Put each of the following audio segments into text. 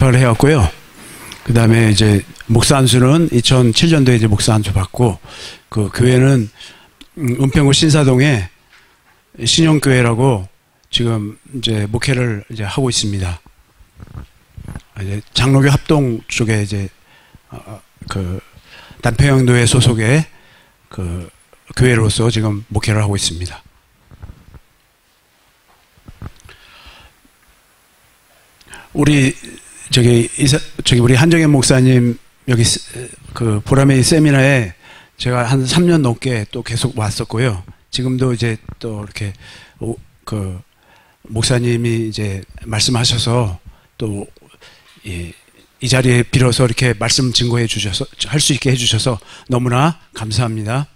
입학을 해왔고요. 그 다음에 이제 목사 안수는 2007년도에 이제 목사 안수 받고, 그 교회는 은평구 신사동에 신용교회라고 지금 이제 목회를 이제 하고 있습니다. 이제 장로교 합동 쪽에 이제 그 남평양도회 소속의 그 교회로서 지금 목회를 하고 있습니다. 우리 저기 우리 한정현 목사님 여기 그 보라매이 세미나에 제가 한 3년 넘게 또 계속 왔었고요. 지금도 이제 또 이렇게 그 목사님이 이제 말씀하셔서 또 이 자리에 빌어서 이렇게 말씀 증거해 주셔서 할 수 있게 해주셔서 너무나 감사합니다.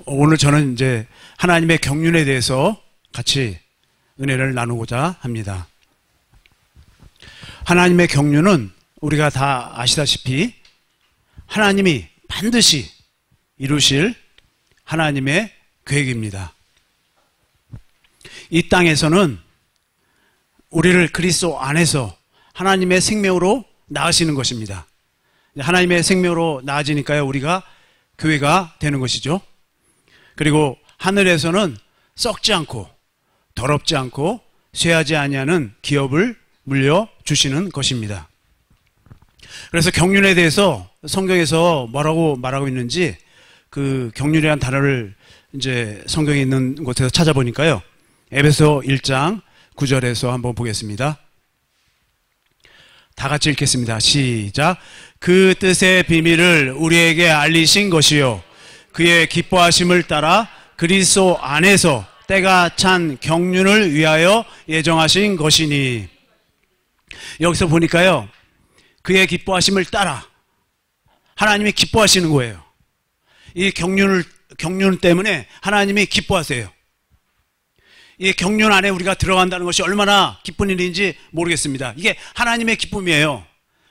오늘 저는 이제 하나님의 경륜에 대해서 같이 은혜를 나누고자 합니다. 하나님의 경륜은 우리가 다 아시다시피 하나님이 반드시 이루실 하나님의 계획입니다. 이 땅에서는 우리를 그리스도 안에서 하나님의 생명으로 낳으시는 것입니다. 하나님의 생명으로 낳아지니까요, 우리가 교회가 되는 것이죠. 그리고 하늘에서는 썩지 않고 더럽지 않고 쇠하지 아니하는 기업을 물려주시는 것입니다. 그래서 경륜에 대해서 성경에서 뭐라고 말하고 있는지 그 경륜이라는 단어를 이제 성경에 있는 곳에서 찾아보니까요, 에베소 1장 9절에서 한번 보겠습니다. 다 같이 읽겠습니다. 시작. 그 뜻의 비밀을 우리에게 알리신 것이요 그의 기뻐하심을 따라 그리스도 안에서 때가 찬 경륜을 위하여 예정하신 것이니. 여기서 보니까요, 그의 기뻐하심을 따라 하나님이 기뻐하시는 거예요. 이 경륜 때문에 하나님이 기뻐하세요. 이 경륜 안에 우리가 들어간다는 것이 얼마나 기쁜 일인지 모르겠습니다. 이게 하나님의 기쁨이에요.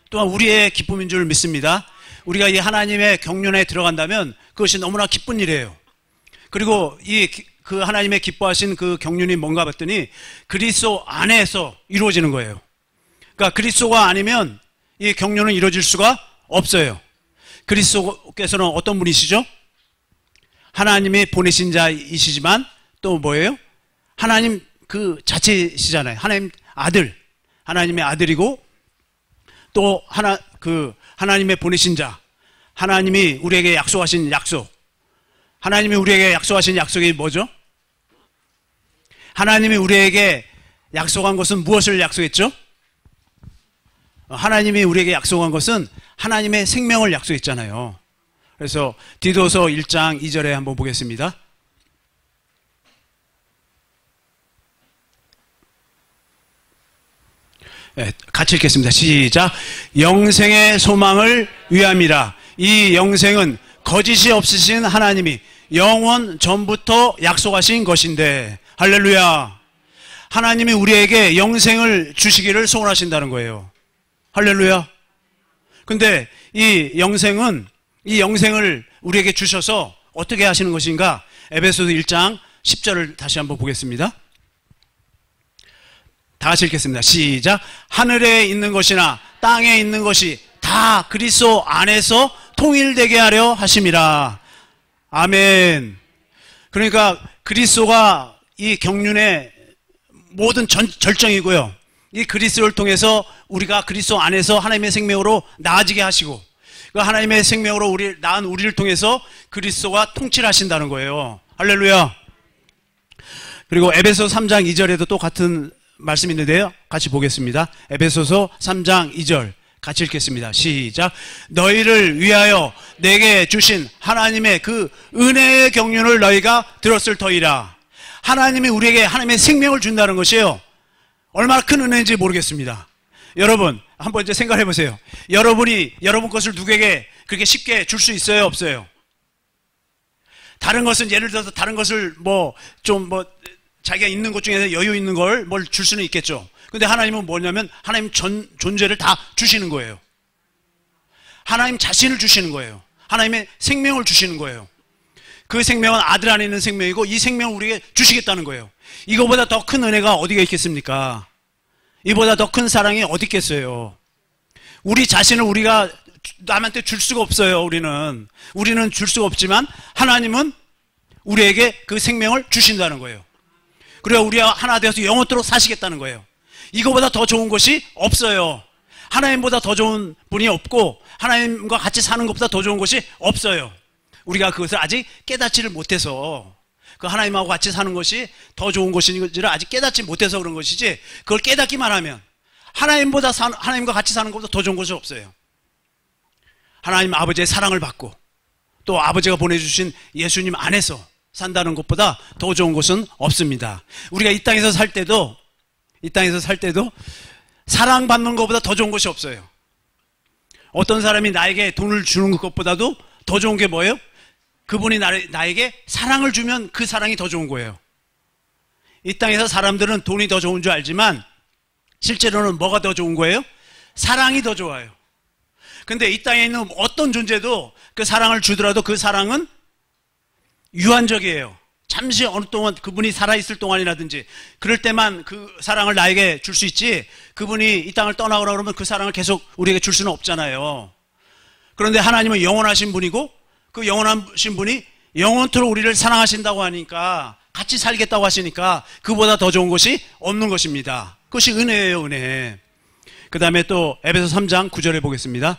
또한 우리의 기쁨인 줄 믿습니다. 우리가 이 하나님의 경륜에 들어간다면 그것이 너무나 기쁜 일이에요. 그리고 그 하나님의 기뻐하신 그 경륜이 뭔가 봤더니 그리스도 안에서 이루어지는 거예요. 그러니까 그리스도가 아니면 이 경륜은 이루어질 수가 없어요. 그리스도께서는 어떤 분이시죠? 하나님이 보내신 자이시지만 또 뭐예요? 하나님 그 자체시잖아요. 하나님 아들, 하나님의 아들이고 또 하나님의 보내신 자, 하나님이 우리에게 약속하신 약속. 하나님이 우리에게 약속하신 약속이 뭐죠? 하나님이 우리에게 약속한 것은 무엇을 약속했죠? 하나님이 우리에게 약속한 것은 하나님의 생명을 약속했잖아요. 그래서 디도서 1장 2절에 한번 보겠습니다. 네, 같이 읽겠습니다. 시작. 영생의 소망을 위함이라. 이 영생은 거짓이 없으신 하나님이 영원 전부터 약속하신 것인데. 할렐루야. 하나님이 우리에게 영생을 주시기를 소원하신다는 거예요. 할렐루야. 근데 이 영생을 우리에게 주셔서 어떻게 하시는 것인가? 에베소서 1장 10절을 다시 한번 보겠습니다. 다 같이 읽겠습니다. 시작. 하늘에 있는 것이나 땅에 있는 것이 다 그리스도 안에서 통일되게 하려 하심이라. 아멘. 그러니까 그리스도가 이 경륜의 모든 절정이고요. 이 그리스도를 통해서 우리가 그리스도 안에서 하나님의 생명으로 나아지게 하시고, 그 하나님의 생명으로 낳은 우리를 통해서 그리스도가 통치하신다는 거예요. 할렐루야. 그리고 에베소 3장 2절에도 또 같은 말씀이 있는데요, 같이 보겠습니다. 에베소서 3장 2절 같이 읽겠습니다. 시작. 너희를 위하여 내게 주신 하나님의 그 은혜의 경륜을 너희가 들었을 터이라. 하나님이 우리에게 하나님의 생명을 준다는 것이에요. 얼마나 큰 은혜인지 모르겠습니다. 여러분 한번 이제 생각해 보세요. 여러분이 여러분 것을 누구에게 그렇게 쉽게 줄 수 있어요, 없어요? 다른 것은 예를 들어서 다른 것을 자기가 있는 것 중에서 여유 있는 걸 뭘 줄 수는 있겠죠. 근데 하나님은 뭐냐면 하나님 존재를 다 주시는 거예요. 하나님 자신을 주시는 거예요. 하나님의 생명을 주시는 거예요. 그 생명은 아들 안에 있는 생명이고 이 생명을 우리에게 주시겠다는 거예요. 이거보다 더 큰 은혜가 어디가 있겠습니까? 이보다 더 큰 사랑이 어디 있겠어요? 우리 자신을 우리가 남한테 줄 수가 없어요. 우리는 줄 수가 없지만 하나님은 우리에게 그 생명을 주신다는 거예요. 그리고 우리가 하나 되어서 영원토록 사시겠다는 거예요. 이거보다 더 좋은 것이 없어요. 하나님보다 더 좋은 분이 없고 하나님과 같이 사는 것보다 더 좋은 것이 없어요. 우리가 그것을 아직 깨닫지를 못해서, 그 하나님하고 같이 사는 것이 더 좋은 것인지를 아직 깨닫지 못해서 그런 것이지, 그걸 깨닫기만 하면 하나님과 같이 사는 것보다 더 좋은 것이 없어요. 하나님 아버지의 사랑을 받고 또 아버지가 보내주신 예수님 안에서 산다는 것보다 더 좋은 것은 없습니다. 우리가 이 땅에서 살 때도 사랑받는 것보다 더 좋은 것이 없어요. 어떤 사람이 나에게 돈을 주는 것보다도 더 좋은 게 뭐예요? 그분이 나에게 사랑을 주면 그 사랑이 더 좋은 거예요. 이 땅에서 사람들은 돈이 더 좋은 줄 알지만 실제로는 뭐가 더 좋은 거예요? 사랑이 더 좋아요. 근데 이 땅에 있는 어떤 존재도 그 사랑을 주더라도 그 사랑은 유한적이에요. 잠시 어느 동안 그분이 살아있을 동안이라든지 그럴 때만 그 사랑을 나에게 줄 수 있지, 그분이 이 땅을 떠나거나 그러면 그 사랑을 계속 우리에게 줄 수는 없잖아요. 그런데 하나님은 영원하신 분이고 그 영원하신 분이 영원토록 우리를 사랑하신다고 하니까, 같이 살겠다고 하시니까 그보다 더 좋은 것이 없는 것입니다. 그것이 은혜예요, 은혜. 그 다음에 또 에베소 3장 9절에 보겠습니다.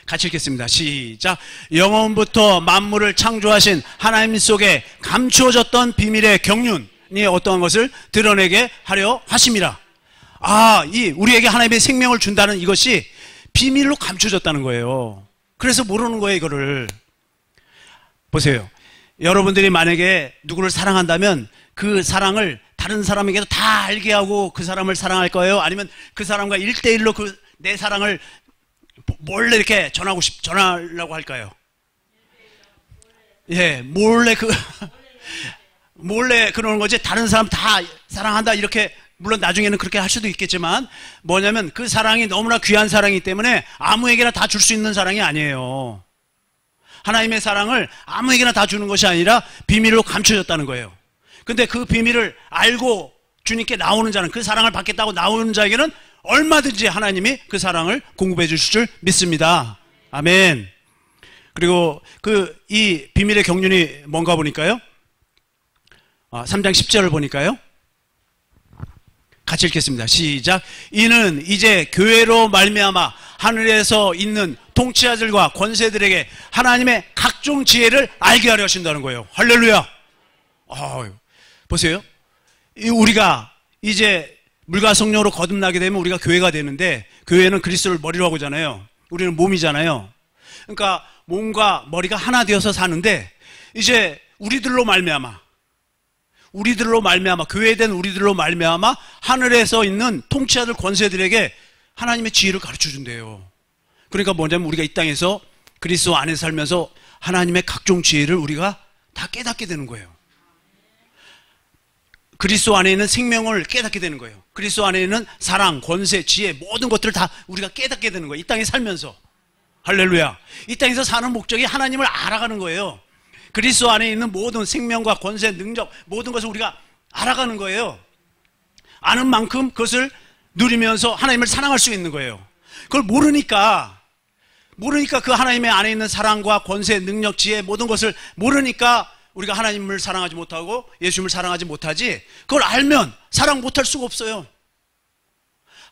같이 읽겠습니다. 시작. 영원부터 만물을 창조하신 하나님 속에 감추어졌던 비밀의 경륜이 어떠한 것을 드러내게 하려 하심이라. 우리에게 하나님의 생명을 준다는 이것이 비밀로 감춰졌다는 거예요. 그래서 모르는 거예요, 이거를. 보세요. 여러분들이 만약에 누구를 사랑한다면 그 사랑을 다른 사람에게도 다 알게 하고 그 사람을 사랑할 거예요? 아니면 그 사람과 1대1로 내 사랑을 몰래 이렇게 전하려고 할까요? 예, 몰래 그러는 거지. 다른 사람 다 사랑한다 이렇게, 물론 나중에는 그렇게 할 수도 있겠지만, 뭐냐면 그 사랑이 너무나 귀한 사랑이기 때문에 아무에게나 다 줄 수 있는 사랑이 아니에요. 하나님의 사랑을 아무에게나 다 주는 것이 아니라 비밀로 감춰졌다는 거예요. 근데 그 비밀을 알고 주님께 나오는 자는, 그 사랑을 받겠다고 나오는 자에게는 얼마든지 하나님이 그 사랑을 공급해 주실 줄 믿습니다. 아멘. 그리고 이 비밀의 경륜이 뭔가 보니까요, 3장 10절을 보니까요, 같이 읽겠습니다. 시작. 이는 이제 교회로 말미암아 하늘에서 있는 통치자들과 권세들에게 하나님의 각종 지혜를 알게 하려 하신다는 거예요. 할렐루야. 보세요. 우리가 이제 물과 성령으로 거듭나게 되면 우리가 교회가 되는데, 교회는 그리스도를 머리로 하고 잖아요. 우리는 몸이잖아요. 그러니까 몸과 머리가 하나 되어서 사는데, 이제 우리들로 말미암아 교회된 우리들로 말미암아 하늘에서 있는 통치자들 권세들에게 하나님의 지혜를 가르쳐 준대요. 그러니까 뭐냐면 우리가 이 땅에서 그리스도 안에 살면서 하나님의 각종 지혜를 우리가 다 깨닫게 되는 거예요. 그리스도 안에 있는 생명을 깨닫게 되는 거예요. 그리스도 안에 있는 사랑, 권세, 지혜, 모든 것들을 다 우리가 깨닫게 되는 거예요. 이 땅에 살면서. 할렐루야. 이 땅에서 사는 목적이 하나님을 알아가는 거예요. 그리스도 안에 있는 모든 생명과 권세, 능력, 모든 것을 우리가 알아가는 거예요. 아는 만큼 그것을 누리면서 하나님을 사랑할 수 있는 거예요. 그걸 모르니까 그 하나님의 안에 있는 사랑과 권세, 능력, 지혜, 모든 것을 모르니까 우리가 하나님을 사랑하지 못하고 예수님을 사랑하지 못하지, 그걸 알면 사랑 못할 수가 없어요.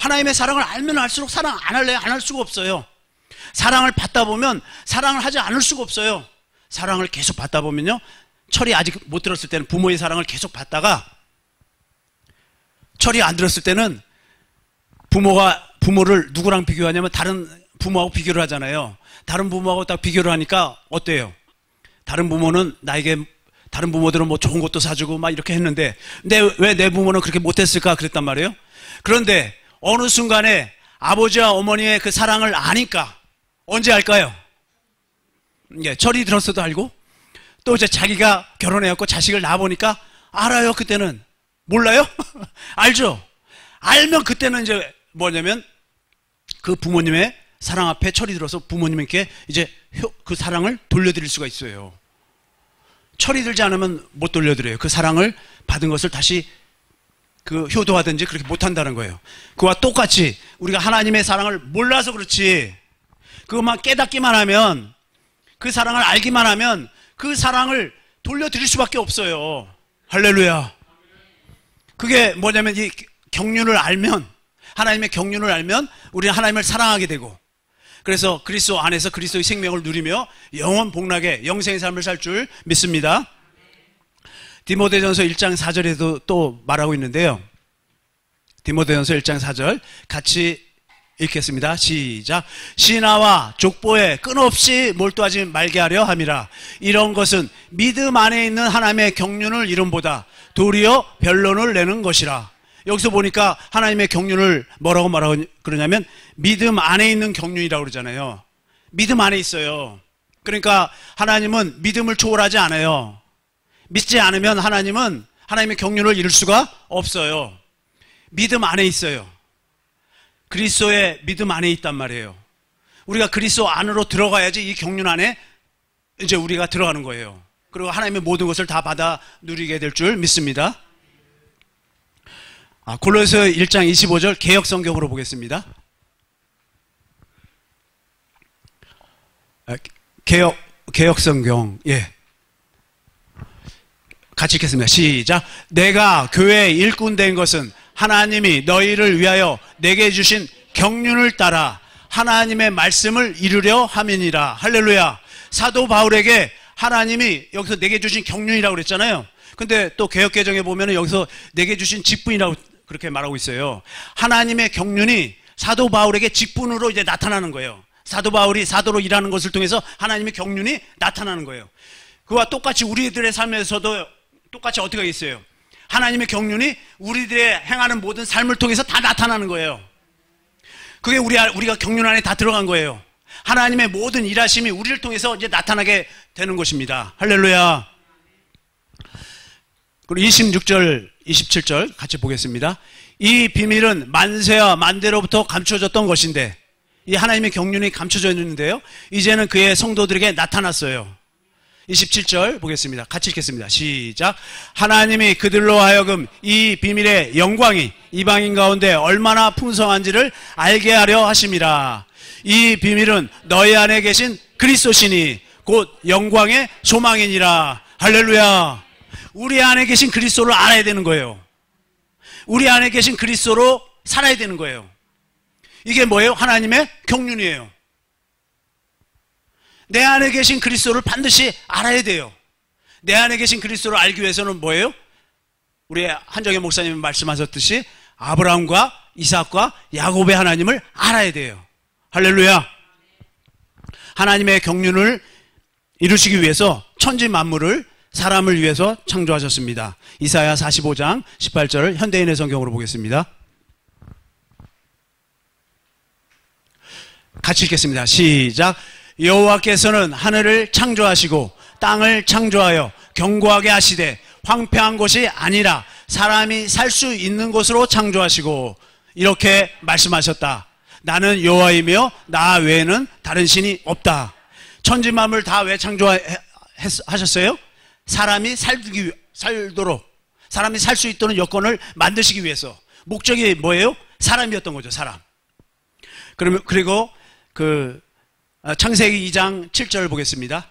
하나님의 사랑을 알면 알수록 사랑 안 할 수가 없어요. 사랑을 받다 보면 사랑을 하지 않을 수가 없어요. 사랑을 계속 받다 보면요, 철이 아직 못 들었을 때는 부모의 사랑을 계속 받다가 철이 안 들었을 때는 부모를 누구랑 비교하냐면 다른 부모하고 비교를 하잖아요. 다른 부모하고 딱 비교를 하니까 어때요? 다른 부모들은 뭐 좋은 것도 사주고 막 이렇게 했는데, 왜 내 부모는 그렇게 못했을까 그랬단 말이에요. 그런데 어느 순간에 아버지와 어머니의 그 사랑을 아니까, 언제 알까요? 철이 들었어도 알고, 또 이제 자기가 결혼해갖고 자식을 낳아보니까 알아요. 그때는 몰라요? 알죠? 알면 그때는 이제 뭐냐면 그 부모님의 사랑 앞에 철이 들어서 부모님께 이제 그 사랑을 돌려드릴 수가 있어요. 철이 들지 않으면 못 돌려드려요. 그 사랑을 받은 것을 다시 그 효도하든지 그렇게 못한다는 거예요. 그와 똑같이 우리가 하나님의 사랑을 몰라서 그렇지, 그것만 깨닫기만 하면, 그 사랑을 알기만 하면 그 사랑을 돌려드릴 수밖에 없어요. 할렐루야. 그게 뭐냐면, 이 경륜을 알면, 하나님의 경륜을 알면 우리는 하나님을 사랑하게 되고, 그래서 그리스도 안에서 그리스도의 생명을 누리며 영원 복락의 영생의 삶을 살 줄 믿습니다. 디모데전서 1장 4절에도 또 말하고 있는데요. 디모데전서 1장 4절 같이 읽겠습니다. 시작. 신하와 족보에 끊없이 몰두하지 말게 하려 함이라. 이런 것은 믿음 안에 있는 하나님의 경륜을 이름보다 도리어 변론을 내는 것이라. 여기서 보니까 하나님의 경륜을 뭐라고 말하고 그러냐면 믿음 안에 있는 경륜이라고 그러잖아요. 믿음 안에 있어요. 그러니까 하나님은 믿음을 초월하지 않아요. 믿지 않으면 하나님은 하나님의 경륜을 이룰 수가 없어요. 믿음 안에 있어요. 그리스도의 믿음 안에 있단 말이에요. 우리가 그리스도 안으로 들어가야지 이 경륜 안에 이제 우리가 들어가는 거예요. 그리고 하나님의 모든 것을 다 받아 누리게 될 줄 믿습니다. 골로새 1장 25절 개역 성경으로 보겠습니다. 개역 성경, 예. 같이 읽겠습니다. 시작. 내가 교회의 일꾼 된 것은 하나님이 너희를 위하여 내게 주신 경륜을 따라 하나님의 말씀을 이루려 함이니라. 할렐루야. 사도 바울에게 하나님이 여기서 내게 주신 경륜이라고 그랬잖아요. 근데 또 개역개정에 보면 여기서 내게 주신 직분이라고 그렇게 말하고 있어요. 하나님의 경륜이 사도 바울에게 직분으로 이제 나타나는 거예요. 사도 바울이 사도로 일하는 것을 통해서 하나님의 경륜이 나타나는 거예요. 그와 똑같이 우리들의 삶에서도 똑같이 어떻게 하겠어요? 하나님의 경륜이 우리들의 행하는 모든 삶을 통해서 다 나타나는 거예요. 그게 우리가 경륜 안에 다 들어간 거예요. 하나님의 모든 일하심이 우리를 통해서 이제 나타나게 되는 것입니다. 할렐루야. 그리고 26절, 27절 같이 보겠습니다. 이 비밀은 만세와 만대로부터 감춰졌던 것인데, 이 하나님의 경륜이 감춰져 있는데요, 이제는 그의 성도들에게 나타났어요. 27절 보겠습니다. 같이 읽겠습니다. 시작. 하나님이 그들로 하여금 이 비밀의 영광이 이방인 가운데 얼마나 풍성한지를 알게 하려 하심이라. 이 비밀은 너희 안에 계신 그리스도시니 곧 영광의 소망이니라. 할렐루야. 우리 안에 계신 그리스도를 알아야 되는 거예요. 우리 안에 계신 그리스도로 살아야 되는 거예요. 이게 뭐예요? 하나님의 경륜이에요. 내 안에 계신 그리스도를 반드시 알아야 돼요. 내 안에 계신 그리스도를 알기 위해서는 뭐예요? 우리 한정혜 목사님이 말씀하셨듯이 아브라함과 이삭과 야곱의 하나님을 알아야 돼요. 할렐루야. 하나님의 경륜을 이루시기 위해서 천지 만물을 사람을 위해서 창조하셨습니다. 이사야 45장 18절을 현대인의 성경으로 보겠습니다. 같이 읽겠습니다. 시작. 여호와께서는 하늘을 창조하시고 땅을 창조하여 견고하게 하시되 황폐한 곳이 아니라 사람이 살 수 있는 곳으로 창조하시고 이렇게 말씀하셨다. 나는 여호와이며 나 외에는 다른 신이 없다. 천지 만물 다 왜 창조하셨어요? 사람이 살도록, 사람이 살 수 있도록 여건을 만드시기 위해서. 목적이 뭐예요? 사람이었던 거죠. 사람. 그리고 창세기 2장 7절 보겠습니다.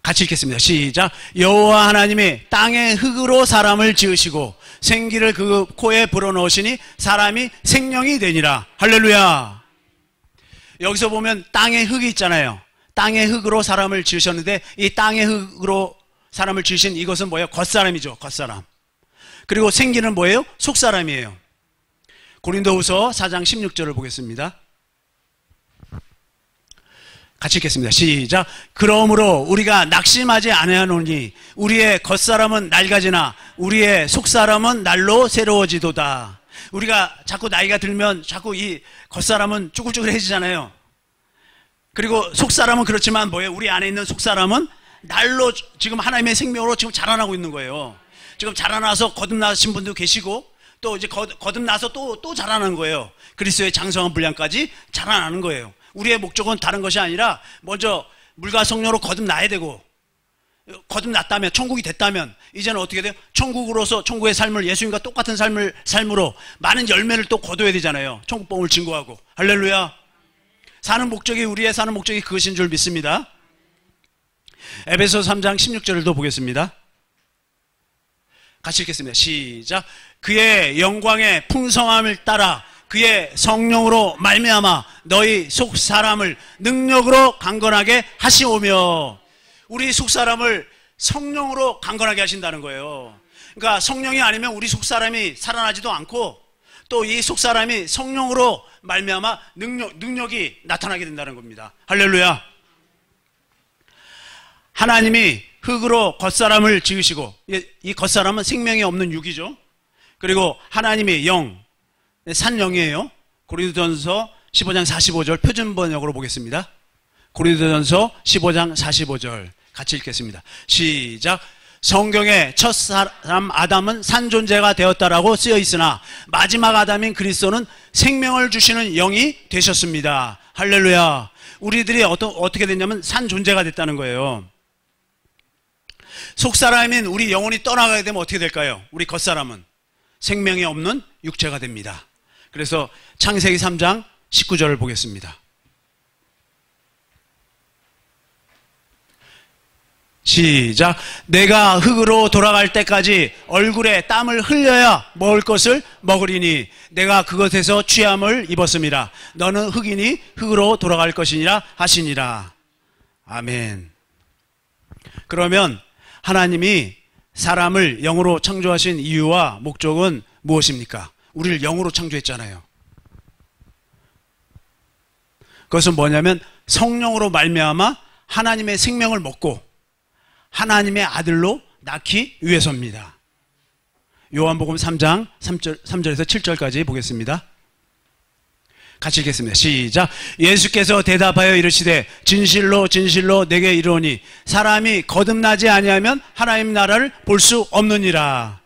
같이 읽겠습니다. 시작. 여호와 하나님이 땅의 흙으로 사람을 지으시고 생기를 그 코에 불어넣으시니 사람이 생명이 되니라. 할렐루야. 여기서 보면 땅의 흙이 있잖아요. 땅의 흙으로 사람을 지으셨는데 이 땅의 흙으로 사람을 지으신 이것은 뭐예요? 겉사람이죠. 겉사람. 그리고 생기는 뭐예요? 속사람이에요. 고린도후서 4장 16절을 보겠습니다. 같이 읽겠습니다. 시작. 그러므로 우리가 낙심하지 아니하노니 우리의 겉사람은 낡아지나 우리의 속사람은 날로 새로워지도다. 우리가 자꾸 나이가 들면 자꾸 이 겉사람은 쭈글쭈글해지잖아요. 그리고 속사람은 그렇지만 뭐예요? 우리 안에 있는 속사람은 날로 지금 하나님의 생명으로 지금 자라나고 있는 거예요. 지금 자라나서 거듭나신 분도 계시고 또 이제 거듭나서 또 자라나는 거예요. 그리스도의 장성한 분량까지 자라나는 거예요. 우리의 목적은 다른 것이 아니라 먼저 물과 성령으로 거듭나야 되고 거듭났다면, 천국이 됐다면 이제는 어떻게 돼요? 천국으로서 천국의 삶을 예수님과 똑같은 삶으로 많은 열매를 또 거둬야 되잖아요. 천국복음을 증거하고. 할렐루야. 우리의 사는 목적이 그것인 줄 믿습니다. 에베소 3장 16절을 또 보겠습니다. 같이 읽겠습니다. 시작. 그의 영광의 풍성함을 따라 그의 성령으로 말미암아 너희 속 사람을 능력으로 강건하게 하시오며. 우리 속 사람을 성령으로 강건하게 하신다는 거예요. 그러니까 성령이 아니면 우리 속 사람이 살아나지도 않고, 또 이 속 사람이 성령으로 말미암아 능력이 나타나게 된다는 겁니다. 할렐루야. 하나님이 흙으로 겉사람을 지으시고, 이 겉사람은 생명이 없는 육이죠. 그리고 하나님의 영, 산영이에요. 고린도전서 15장 45절 표준 번역으로 보겠습니다. 고린도전서 15장 45절 같이 읽겠습니다. 시작. 성경의 첫 사람 아담은 산 존재가 되었다라고 쓰여 있으나 마지막 아담인 그리스도는 생명을 주시는 영이 되셨습니다. 할렐루야. 우리들이 어떻게 됐냐면 산 존재가 됐다는 거예요. 속사람인 우리 영혼이 떠나가게 되면 어떻게 될까요? 우리 겉사람은 생명이 없는 육체가 됩니다. 그래서 창세기 3장 19절을 보겠습니다. 시작. 내가 흙으로 돌아갈 때까지 얼굴에 땀을 흘려야 먹을 것을 먹으리니 내가 그것에서 취함을 입었습니다. 너는 흙이니 흙으로 돌아갈 것이니라 하시니라. 아멘. 그러면 하나님이 사람을 영으로 창조하신 이유와 목적은 무엇입니까? 우리를 영으로 창조했잖아요. 그것은 뭐냐면 성령으로 말미암아 하나님의 생명을 먹고 하나님의 아들로 낳기 위해서입니다. 요한복음 3장 3절에서 7절까지 보겠습니다. 같이 읽겠습니다. 시작. 예수께서 대답하여 이르시되 진실로 진실로 내게 이르노니 사람이 거듭나지 아니하면 하나님 나라를 볼 수 없느니라.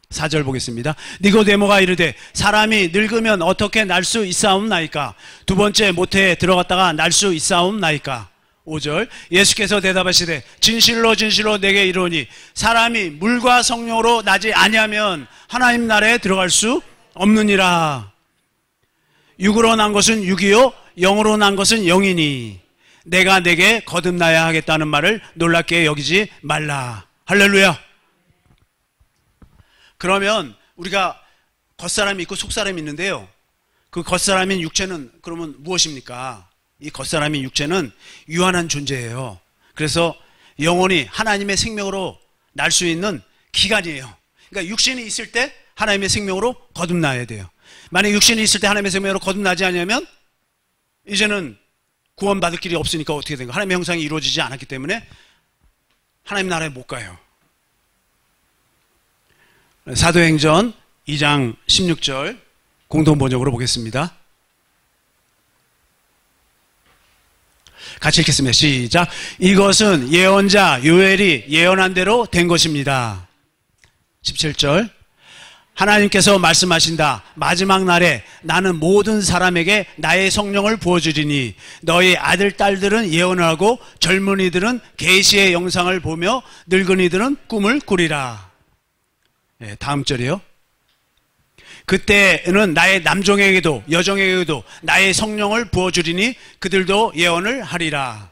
4절 보겠습니다. 니고데모가 이르되 사람이 늙으면 어떻게 날 수 있사옵나이까? 두 번째 모태에 들어갔다가 날 수 있사옵나이까? 5절. 예수께서 대답하시되 진실로 진실로 내게 이르노니 사람이 물과 성령으로 나지 아니하면 하나님 나라에 들어갈 수 없느니라. 육으로 난 것은 육이요 영으로 난 것은 영이니 내가 내게 거듭나야 하겠다는 말을 놀랍게 여기지 말라. 할렐루야. 그러면 우리가 겉사람이 있고 속사람이 있는데요, 그 겉사람인 육체는 그러면 무엇입니까? 이 겉사람인 육체는 유한한 존재예요. 그래서 영혼이 하나님의 생명으로 날 수 있는 기간이에요. 그러니까 육신이 있을 때 하나님의 생명으로 거듭나야 돼요. 만약 육신이 있을 때 하나님의 생명으로 거듭나지 않으면 이제는 구원받을 길이 없으니까 어떻게 된가? 하나님의 형상이 이루어지지 않았기 때문에 하나님 나라에 못 가요. 사도행전 2장 16절 공동번역으로 보겠습니다. 같이 읽겠습니다. 시작. 이것은 예언자 요엘이 예언한 대로 된 것입니다. 17절. 하나님께서 말씀하신다. 마지막 날에 나는 모든 사람에게 나의 성령을 부어주리니 너희 아들 딸들은 예언을 하고 젊은이들은 계시의 영상을 보며 늙은이들은 꿈을 꾸리라. 네, 다음 절이요. 그때는 나의 남종에게도 여종에게도 나의 성령을 부어주리니 그들도 예언을 하리라.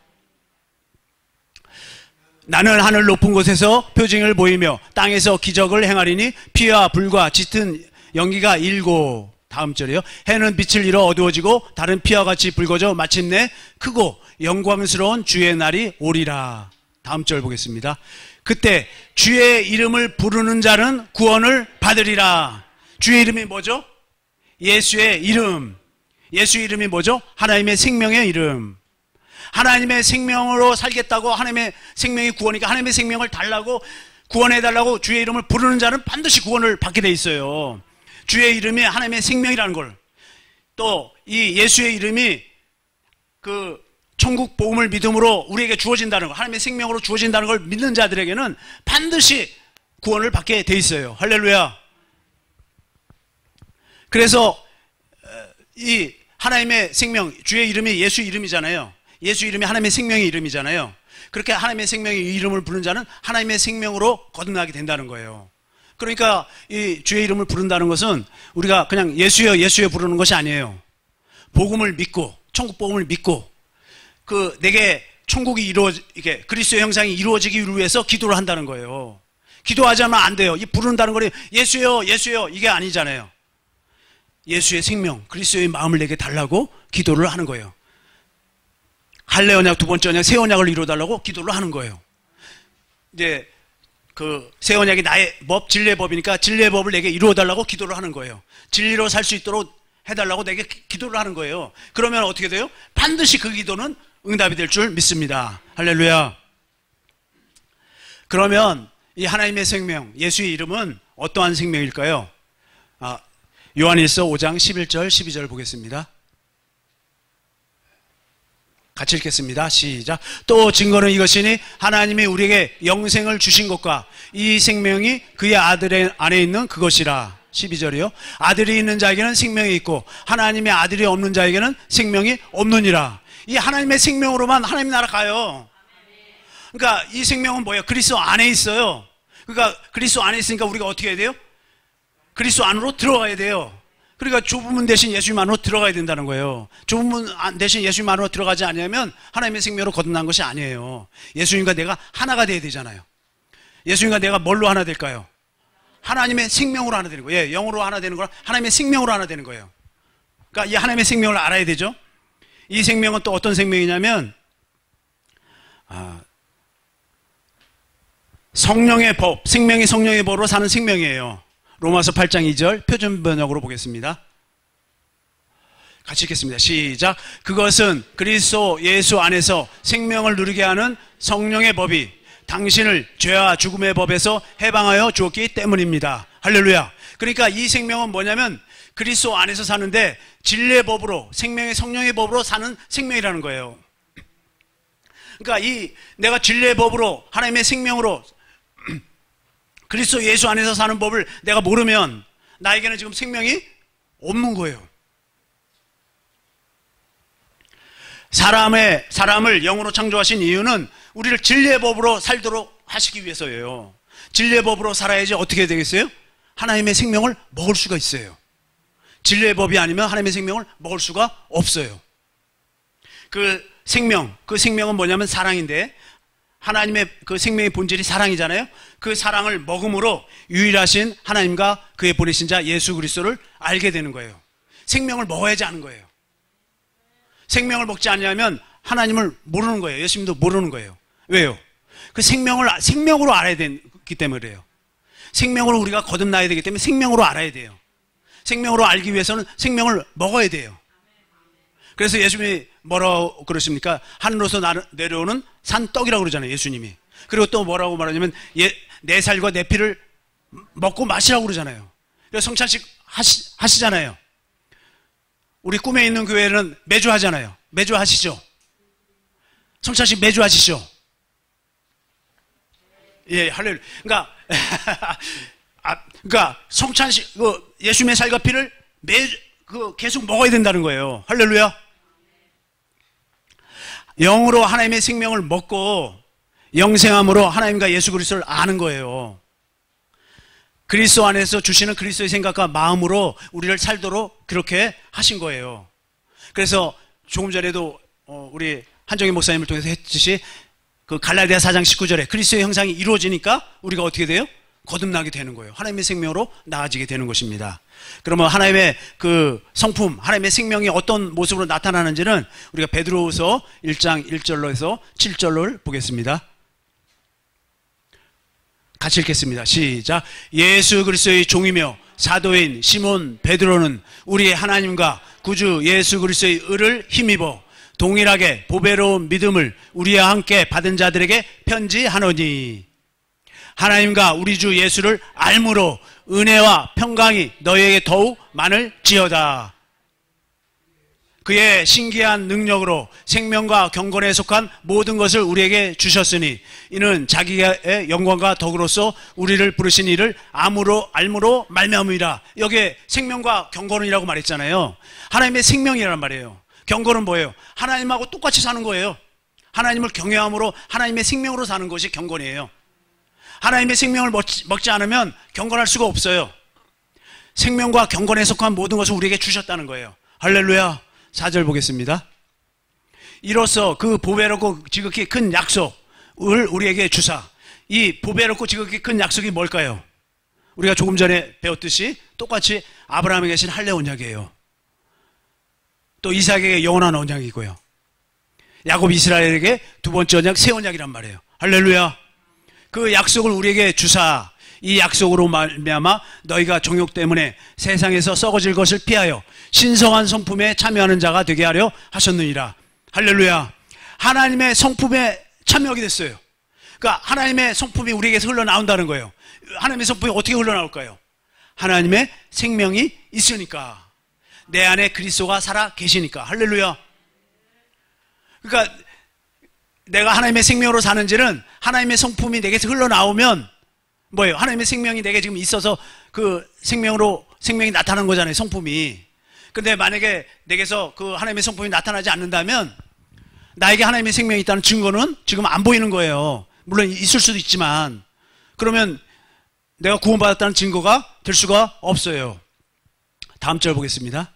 나는 하늘 높은 곳에서 표징을 보이며 땅에서 기적을 행하리니 피와 불과 짙은 연기가 일고. 다음 절이요. 해는 빛을 잃어 어두워지고 달은 피와 같이 붉어져 마침내 크고 영광스러운 주의 날이 오리라. 다음 절 보겠습니다. 그때 주의 이름을 부르는 자는 구원을 받으리라. 주의 이름이 뭐죠? 예수의 이름. 예수의 이름이 뭐죠? 하나님의 생명의 이름. 하나님의 생명으로 살겠다고, 하나님의 생명이 구원이니까 하나님의 생명을 달라고, 구원해달라고 주의 이름을 부르는 자는 반드시 구원을 받게 돼 있어요. 주의 이름이 하나님의 생명이라는 걸, 또 이 예수의 이름이 그 천국 복음을 믿음으로 우리에게 주어진다는 걸, 하나님의 생명으로 주어진다는 걸 믿는 자들에게는 반드시 구원을 받게 돼 있어요. 할렐루야. 그래서 이 하나님의 생명, 주의 이름이 예수 이름이잖아요. 예수 이름이 하나님의 생명의 이름이잖아요. 그렇게 하나님의 생명의 이름을 부르는 자는 하나님의 생명으로 거듭나게 된다는 거예요. 그러니까 이 주의 이름을 부른다는 것은 우리가 그냥 예수여 예수여 부르는 것이 아니에요. 복음을 믿고 천국 복음을 믿고 내게 천국이 이게 그리스도의 형상이 이루어지기 위해서 기도를 한다는 거예요. 기도하지 않으면 안 돼요. 이 부른다는 거는 예수여 예수여 이게 아니잖아요. 예수의 생명 그리스도의 마음을 내게 달라고 기도를 하는 거예요. 할례 언약 두 번째 언약 새 언약을 이루어달라고 기도를 하는 거예요. 이제 새 언약이 나의 법 진리의 법이니까 진리의 법을 내게 이루어달라고 기도를 하는 거예요. 진리로 살 수 있도록 해달라고 내게 기도를 하는 거예요. 그러면 어떻게 돼요? 반드시 그 기도는 응답이 될 줄 믿습니다. 할렐루야. 그러면 이 하나님의 생명 예수의 이름은 어떠한 생명일까요? 요한일서 5장 11절 12절 보겠습니다. 같이 읽겠습니다. 시작. 또 증거는 이것이니 하나님이 우리에게 영생을 주신 것과 이 생명이 그의 아들 안에 있는 그것이라. 12절이요. 아들이 있는 자에게는 생명이 있고 하나님의 아들이 없는 자에게는 생명이 없느니라. 이 하나님의 생명으로만 하나님 나라 가요. 그러니까 이 생명은 뭐예요? 그리스도 안에 있어요. 그러니까 그리스도 안에 있으니까 우리가 어떻게 해야 돼요? 그리스도 안으로 들어가야 돼요. 그러니까 좁은 문 대신 예수님 안으로 들어가야 된다는 거예요. 좁은 문 대신 예수님 안으로 들어가지 않으면 하나님의 생명으로 거듭난 것이 아니에요. 예수님과 내가 하나가 돼야 되잖아요. 예수님과 내가 뭘로 하나 될까요? 하나님의 생명으로 하나 되는 거예요. 영으로 하나 되는 거라 하나님의 생명으로 하나 되는 거예요. 그러니까 이 하나님의 생명을 알아야 되죠. 이 생명은 또 어떤 생명이냐면 성령의 법, 생명이 성령의 법으로 사는 생명이에요. 로마서 8장 2절 표준 번역으로 보겠습니다. 같이 읽겠습니다. 시작. 그것은 그리스도 예수 안에서 생명을 누리게 하는 성령의 법이 당신을 죄와 죽음의 법에서 해방하여 주었기 때문입니다. 할렐루야. 그러니까 이 생명은 뭐냐면 그리스도 안에서 사는데 진리의 법으로 생명의 성령의 법으로 사는 생명이라는 거예요. 그러니까 내가 진리의 법으로 하나님의 생명으로 그리스도 예수 안에서 사는 법을 내가 모르면 나에게는 지금 생명이 없는 거예요. 사람을 영으로 창조하신 이유는 우리를 진리의 법으로 살도록 하시기 위해서예요. 진리의 법으로 살아야지 어떻게 되겠어요? 하나님의 생명을 먹을 수가 있어요. 진리의 법이 아니면 하나님의 생명을 먹을 수가 없어요. 그 생명은 뭐냐면 사랑인데 하나님의 그 생명의 본질이 사랑이잖아요. 그 사랑을 먹음으로 유일하신 하나님과 그의 보내신 자 예수 그리스도를 알게 되는 거예요. 생명을 먹어야지 아는 거예요. 생명을 먹지 않냐면 하나님을 모르는 거예요. 예수님도 모르는 거예요. 왜요? 그 생명으로 알아야 되기 때문에 그래요. 생명으로 우리가 거듭나야 되기 때문에 생명으로 알아야 돼요. 생명으로 알기 위해서는 생명을 먹어야 돼요. 그래서 예수님이 뭐라고 그러십니까? 하늘로서 내려오는 산떡이라고 그러잖아요. 예수님이. 그리고 또 뭐라고 말하냐면 내 살과 내 피를 먹고 마시라고 그러잖아요. 그래서 성찬식 하시잖아요. 우리 꿈에 있는 교회는 매주 하잖아요. 매주 하시죠. 성찬식 매주 하시죠. 예, 할렐루야. 그러니까 성찬식 예수님의 살과 피를 계속 먹어야 된다는 거예요. 할렐루야. 영으로 하나님의 생명을 먹고 영생함으로 하나님과 예수 그리스도를 아는 거예요. 그리스도 안에서 주시는 그리스도의 생각과 마음으로 우리를 살도록 그렇게 하신 거예요. 그래서 조금 전에도 우리 한정희 목사님을 통해서 했듯이 그 갈라디아 4장 19절에 그리스도의 형상이 이루어지니까 우리가 어떻게 돼요? 거듭나게 되는 거예요. 하나님의 생명으로 나아지게 되는 것입니다. 그러면 하나님의 그 성품, 하나님의 생명이 어떤 모습으로 나타나는지는 우리가 베드로후서 1장 1절로 해서 7절을 보겠습니다. 같이 읽겠습니다. 시작. 예수 그리스도의 종이며 사도인 시몬 베드로는 우리의 하나님과 구주 예수 그리스도의 의를 힘입어 동일하게 보배로운 믿음을 우리와 함께 받은 자들에게 편지하노니 하나님과 우리 주 예수를 알므로 은혜와 평강이 너희에게 더욱 많을지어다. 그의 신기한 능력으로 생명과 경건에 속한 모든 것을 우리에게 주셨으니 이는 자기의 영광과 덕으로서 우리를 부르신 이를 알므로 말미암으리라. 여기에 생명과 경건이라고 말했잖아요. 하나님의 생명이란 말이에요. 경건은 뭐예요? 하나님하고 똑같이 사는 거예요. 하나님을 경외함으로 하나님의 생명으로 사는 것이 경건이에요. 하나님의 생명을 먹지 않으면 경건할 수가 없어요. 생명과 경건에 속한 모든 것을 우리에게 주셨다는 거예요. 할렐루야. 4절 보겠습니다. 이로써 그 보배롭고 지극히 큰 약속을 우리에게 주사. 이 보배롭고 지극히 큰 약속이 뭘까요? 우리가 조금 전에 배웠듯이 똑같이 아브라함에게 계신 할례 언약이에요. 또 이삭에게 영원한 언약이고요. 야곱 이스라엘에게 두 번째 언약, 새 언약이란 말이에요. 할렐루야. 그 약속을 우리에게 주사, 이 약속으로 말미암아 너희가 정욕 때문에 세상에서 썩어질 것을 피하여 신성한 성품에 참여하는 자가 되게 하려 하셨느니라. 할렐루야. 하나님의 성품에 참여하게 됐어요. 그러니까 하나님의 성품이 우리에게서 흘러나온다는 거예요. 하나님의 성품이 어떻게 흘러나올까요? 하나님의 생명이 있으니까. 내 안에 그리스도가 살아 계시니까. 할렐루야. 그러니까 내가 하나님의 생명으로 사는지는 하나님의 성품이 내게서 흘러나오면 뭐예요? 하나님의 생명이 내게 지금 있어서 그 생명이 나타나는 거잖아요. 성품이. 근데 만약에 내게서 그 하나님의 성품이 나타나지 않는다면 나에게 하나님의 생명이 있다는 증거는 지금 안 보이는 거예요. 물론 있을 수도 있지만 그러면 내가 구원받았다는 증거가 될 수가 없어요. 다음 절 보겠습니다.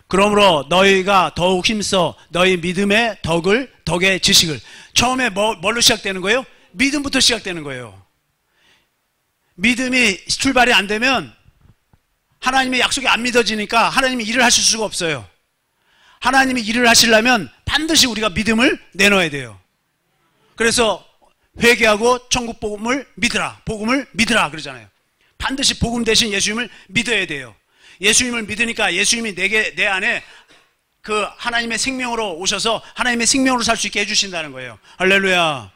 그러므로 너희가 더욱 힘써 너희 믿음의 덕의 지식을. 처음에 뭘로 시작되는 거예요? 믿음부터 시작되는 거예요. 믿음이 출발이 안 되면 하나님의 약속이 안 믿어지니까 하나님이 일을 하실 수가 없어요. 하나님이 일을 하시려면 반드시 우리가 믿음을 내놓아야 돼요. 그래서 회개하고 천국 복음을 믿으라 그러잖아요. 반드시 복음 대신 예수님을 믿어야 돼요. 예수님을 믿으니까 예수님이 내 안에 그 하나님의 생명으로 오셔서 하나님의 생명으로 살 수 있게 해주신다는 거예요. 할렐루야.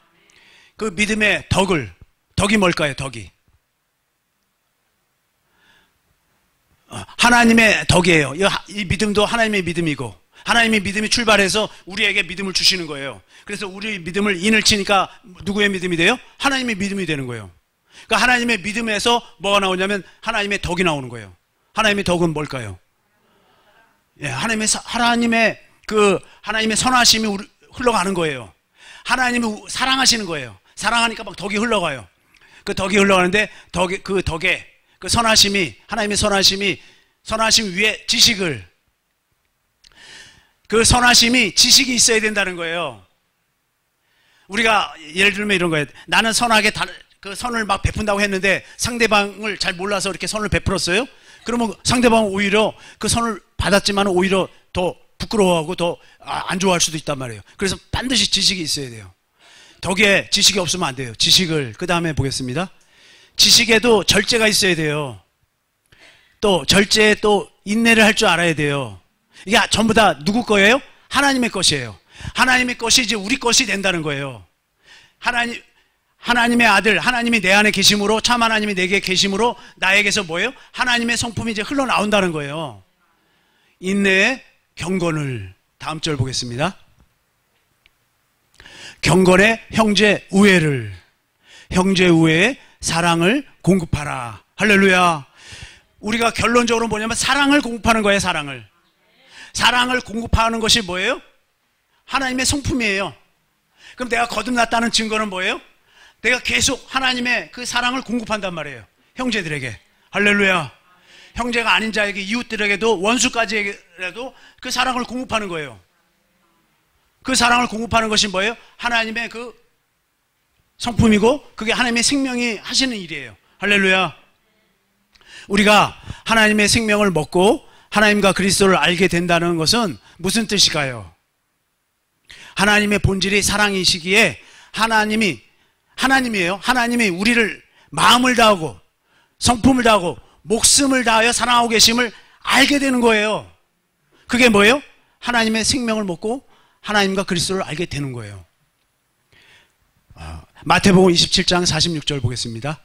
그 믿음의 덕이 뭘까요? 덕이 하나님의 덕이에요. 이 믿음도 하나님의 믿음이고 하나님의 믿음이 출발해서 우리에게 믿음을 주시는 거예요. 그래서 우리 믿음을 인을 치니까 누구의 믿음이 돼요? 하나님의 믿음이 되는 거예요. 그러니까 하나님의 믿음에서 뭐가 나오냐면 하나님의 덕이 나오는 거예요. 하나님의 덕은 뭘까요? 예, 하나님의 선하심이 흘러가는 거예요. 하나님이 사랑하시는 거예요. 사랑하니까 막 덕이 흘러가요. 그 덕이 흘러가는데 그 선하심이 하나님의 선하심 위에 지식을 그 선하심이 지식이 있어야 된다는 거예요. 우리가 예를 들면 이런 거예요. 나는 선하게 그 선을 막 베푼다고 했는데 상대방을 잘 몰라서 이렇게 선을 베풀었어요. 그러면 상대방은 오히려 그 선을 받았지만 오히려 더 부끄러워하고 더 안 좋아할 수도 있단 말이에요. 그래서 반드시 지식이 있어야 돼요. 덕에 지식이 없으면 안 돼요. 지식을 그 다음에 보겠습니다. 지식에도 절제가 있어야 돼요. 또 절제에 또 인내를 할 줄 알아야 돼요. 이게 전부 다 누구 거예요? 하나님의 것이에요. 하나님의 것이 이제 우리 것이 된다는 거예요. 하나님의 아들, 하나님이 내 안에 계심으로, 참 하나님이 내게 계심으로 나에게서 뭐예요? 하나님의 성품이 이제 흘러나온다는 거예요. 인내의 경건을. 다음 절 보겠습니다. 경건의 형제 우애를. 형제 우애의 사랑을 공급하라. 할렐루야. 우리가 결론적으로 뭐냐면 사랑을 공급하는 거예요. 사랑을 공급하는 것이 뭐예요? 하나님의 성품이에요. 그럼 내가 거듭났다는 증거는 뭐예요? 내가 계속 하나님의 그 사랑을 공급한단 말이에요. 형제들에게. 할렐루야. 형제가 아닌 자에게, 이웃들에게도, 원수까지라도 그 사랑을 공급하는 거예요. 그 사랑을 공급하는 것이 뭐예요? 하나님의 그 성품이고 그게 하나님의 생명이 하시는 일이에요. 할렐루야. 우리가 하나님의 생명을 먹고 하나님과 그리스도를 알게 된다는 것은 무슨 뜻일까요? 하나님의 본질이 사랑이시기에 하나님이에요. 하나님이 우리를 마음을 다하고 성품을 다하고 목숨을 다하여 사랑하고 계심을 알게 되는 거예요. 그게 뭐예요? 하나님의 생명을 먹고 하나님과 그리스도를 알게 되는 거예요. 마태복음 27장 46절 보겠습니다.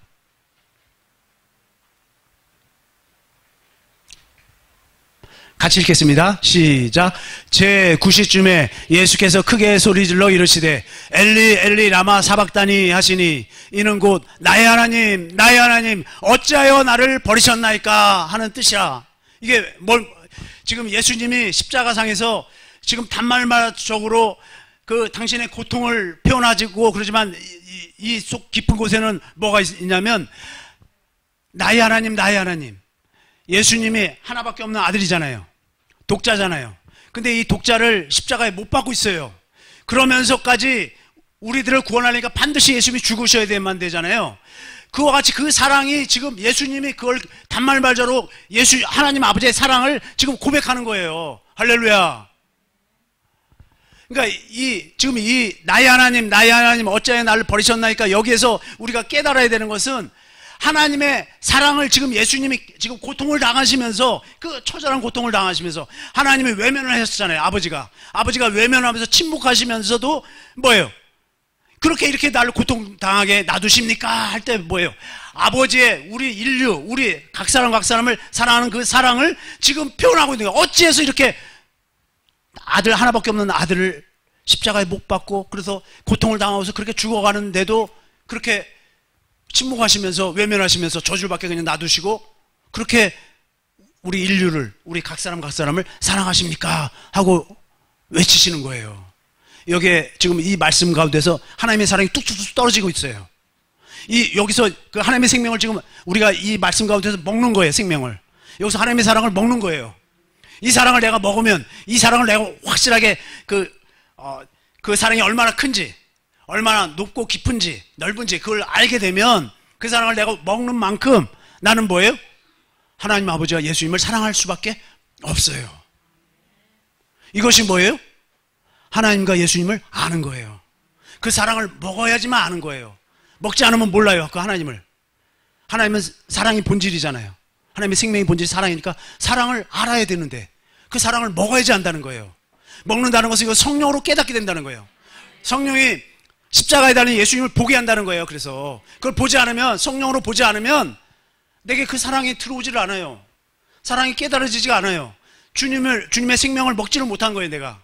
같이 읽겠습니다. 시작. 제9시쯤에 예수께서 크게 소리질러 이르시되 엘리 엘리 라마 사박다니 하시니 이는 곧 나의 하나님 어찌하여 나를 버리셨나이까 하는 뜻이라. 이게 지금 예수님이 십자가상에서 지금 단말마적으로 그 당신의 고통을 표현하고 그러지만 이 속 깊은 곳에는 뭐가 있냐면 나의 하나님, 나의 하나님. 예수님이 하나밖에 없는 아들이잖아요. 독자잖아요. 근데 이 독자를 십자가에 못 박고 있어요. 그러면서까지 우리들을 구원하려니까 반드시 예수님이 죽으셔야 되잖아요. 그와 같이 그 사랑이 지금 예수님이 그걸 단말발자로 하나님 아버지의 사랑을 지금 고백하는 거예요. 할렐루야. 그러니까 지금 나의 하나님 어찌하여 나를 버리셨나이까, 여기에서 우리가 깨달아야 되는 것은 하나님의 사랑을 지금 예수님이 지금 고통을 당하시면서, 그 처절한 고통을 당하시면서 하나님이 외면을 하셨잖아요. 아버지가 외면하면서 침묵하시면서도 뭐예요? 그렇게 이렇게 나를 고통당하게 놔두십니까? 할 때 뭐예요? 아버지의 우리 인류, 우리 각 사람을 사랑하는 그 사랑을 지금 표현하고 있는 거예요. 어찌해서 이렇게 아들 하나밖에 없는 아들을 십자가에 못 박고 그래서 고통을 당하면서 그렇게 죽어가는데도 그렇게 침묵하시면서 외면하시면서 저주밖에 그냥 놔두시고 그렇게 우리 인류를, 우리 각 사람을 사랑하십니까? 하고 외치시는 거예요. 여기에 지금 이 말씀 가운데서 하나님의 사랑이 뚝뚝뚝 떨어지고 있어요. 여기서 그 하나님의 생명을 지금 우리가 이 말씀 가운데서 먹는 거예요. 생명을. 여기서 하나님의 사랑을 먹는 거예요. 이 사랑을 내가 먹으면, 이 사랑을 내가 확실하게 그 사랑이 얼마나 큰지, 얼마나 높고 깊은지, 넓은지 그걸 알게 되면 그 사랑을 내가 먹는 만큼 나는 뭐예요? 하나님 아버지와 예수님을 사랑할 수밖에 없어요. 이것이 뭐예요? 하나님과 예수님을 아는 거예요. 그 사랑을 먹어야지만 아는 거예요. 먹지 않으면 몰라요. 그 하나님을. 하나님은 사랑이 본질이잖아요. 하나님의 생명이 본질이 사랑이니까 사랑을 알아야 되는데 그 사랑을 먹어야지 안다는 거예요. 먹는다는 것은 이거 성령으로 깨닫게 된다는 거예요. 성령이 십자가에 달린 예수님을 보게 한다는 거예요. 그래서 그걸 보지 않으면, 성령으로 보지 않으면 내게 그 사랑이 들어오지를 않아요. 사랑이 깨달아지지가 않아요. 주님의 생명을 먹지를 못한 거예요. 내가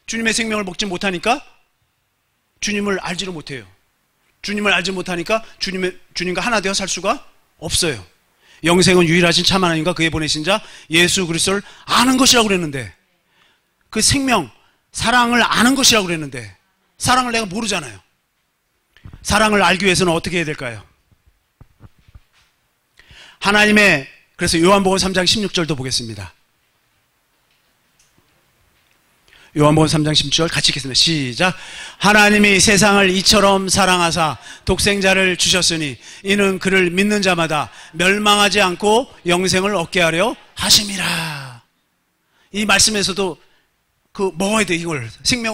주님의 생명을 먹지 못하니까 주님을 알지를 못해요. 주님을 알지 못하니까 주님과 하나 되어 살 수가 없어요. 영생은 유일하신 참 하나님과 그의 보내신 자 예수 그리스도를 아는 것이라고 그랬는데, 그 생명, 사랑을 아는 것이라고 그랬는데 사랑을 내가 모르잖아요. 사랑을 알기 위해서는 어떻게 해야 될까요? 그래서 요한복음 3장 16절도 보겠습니다. 요한복음 3장 16절 같이 읽겠습니다. 시작. 하나님이 세상을 이처럼 사랑하사 독생자를 주셨으니 이는 그를 믿는 자마다 멸망하지 않고 영생을 얻게 하려 하심이라. 이 말씀에서도 먹어야 돼요. 이걸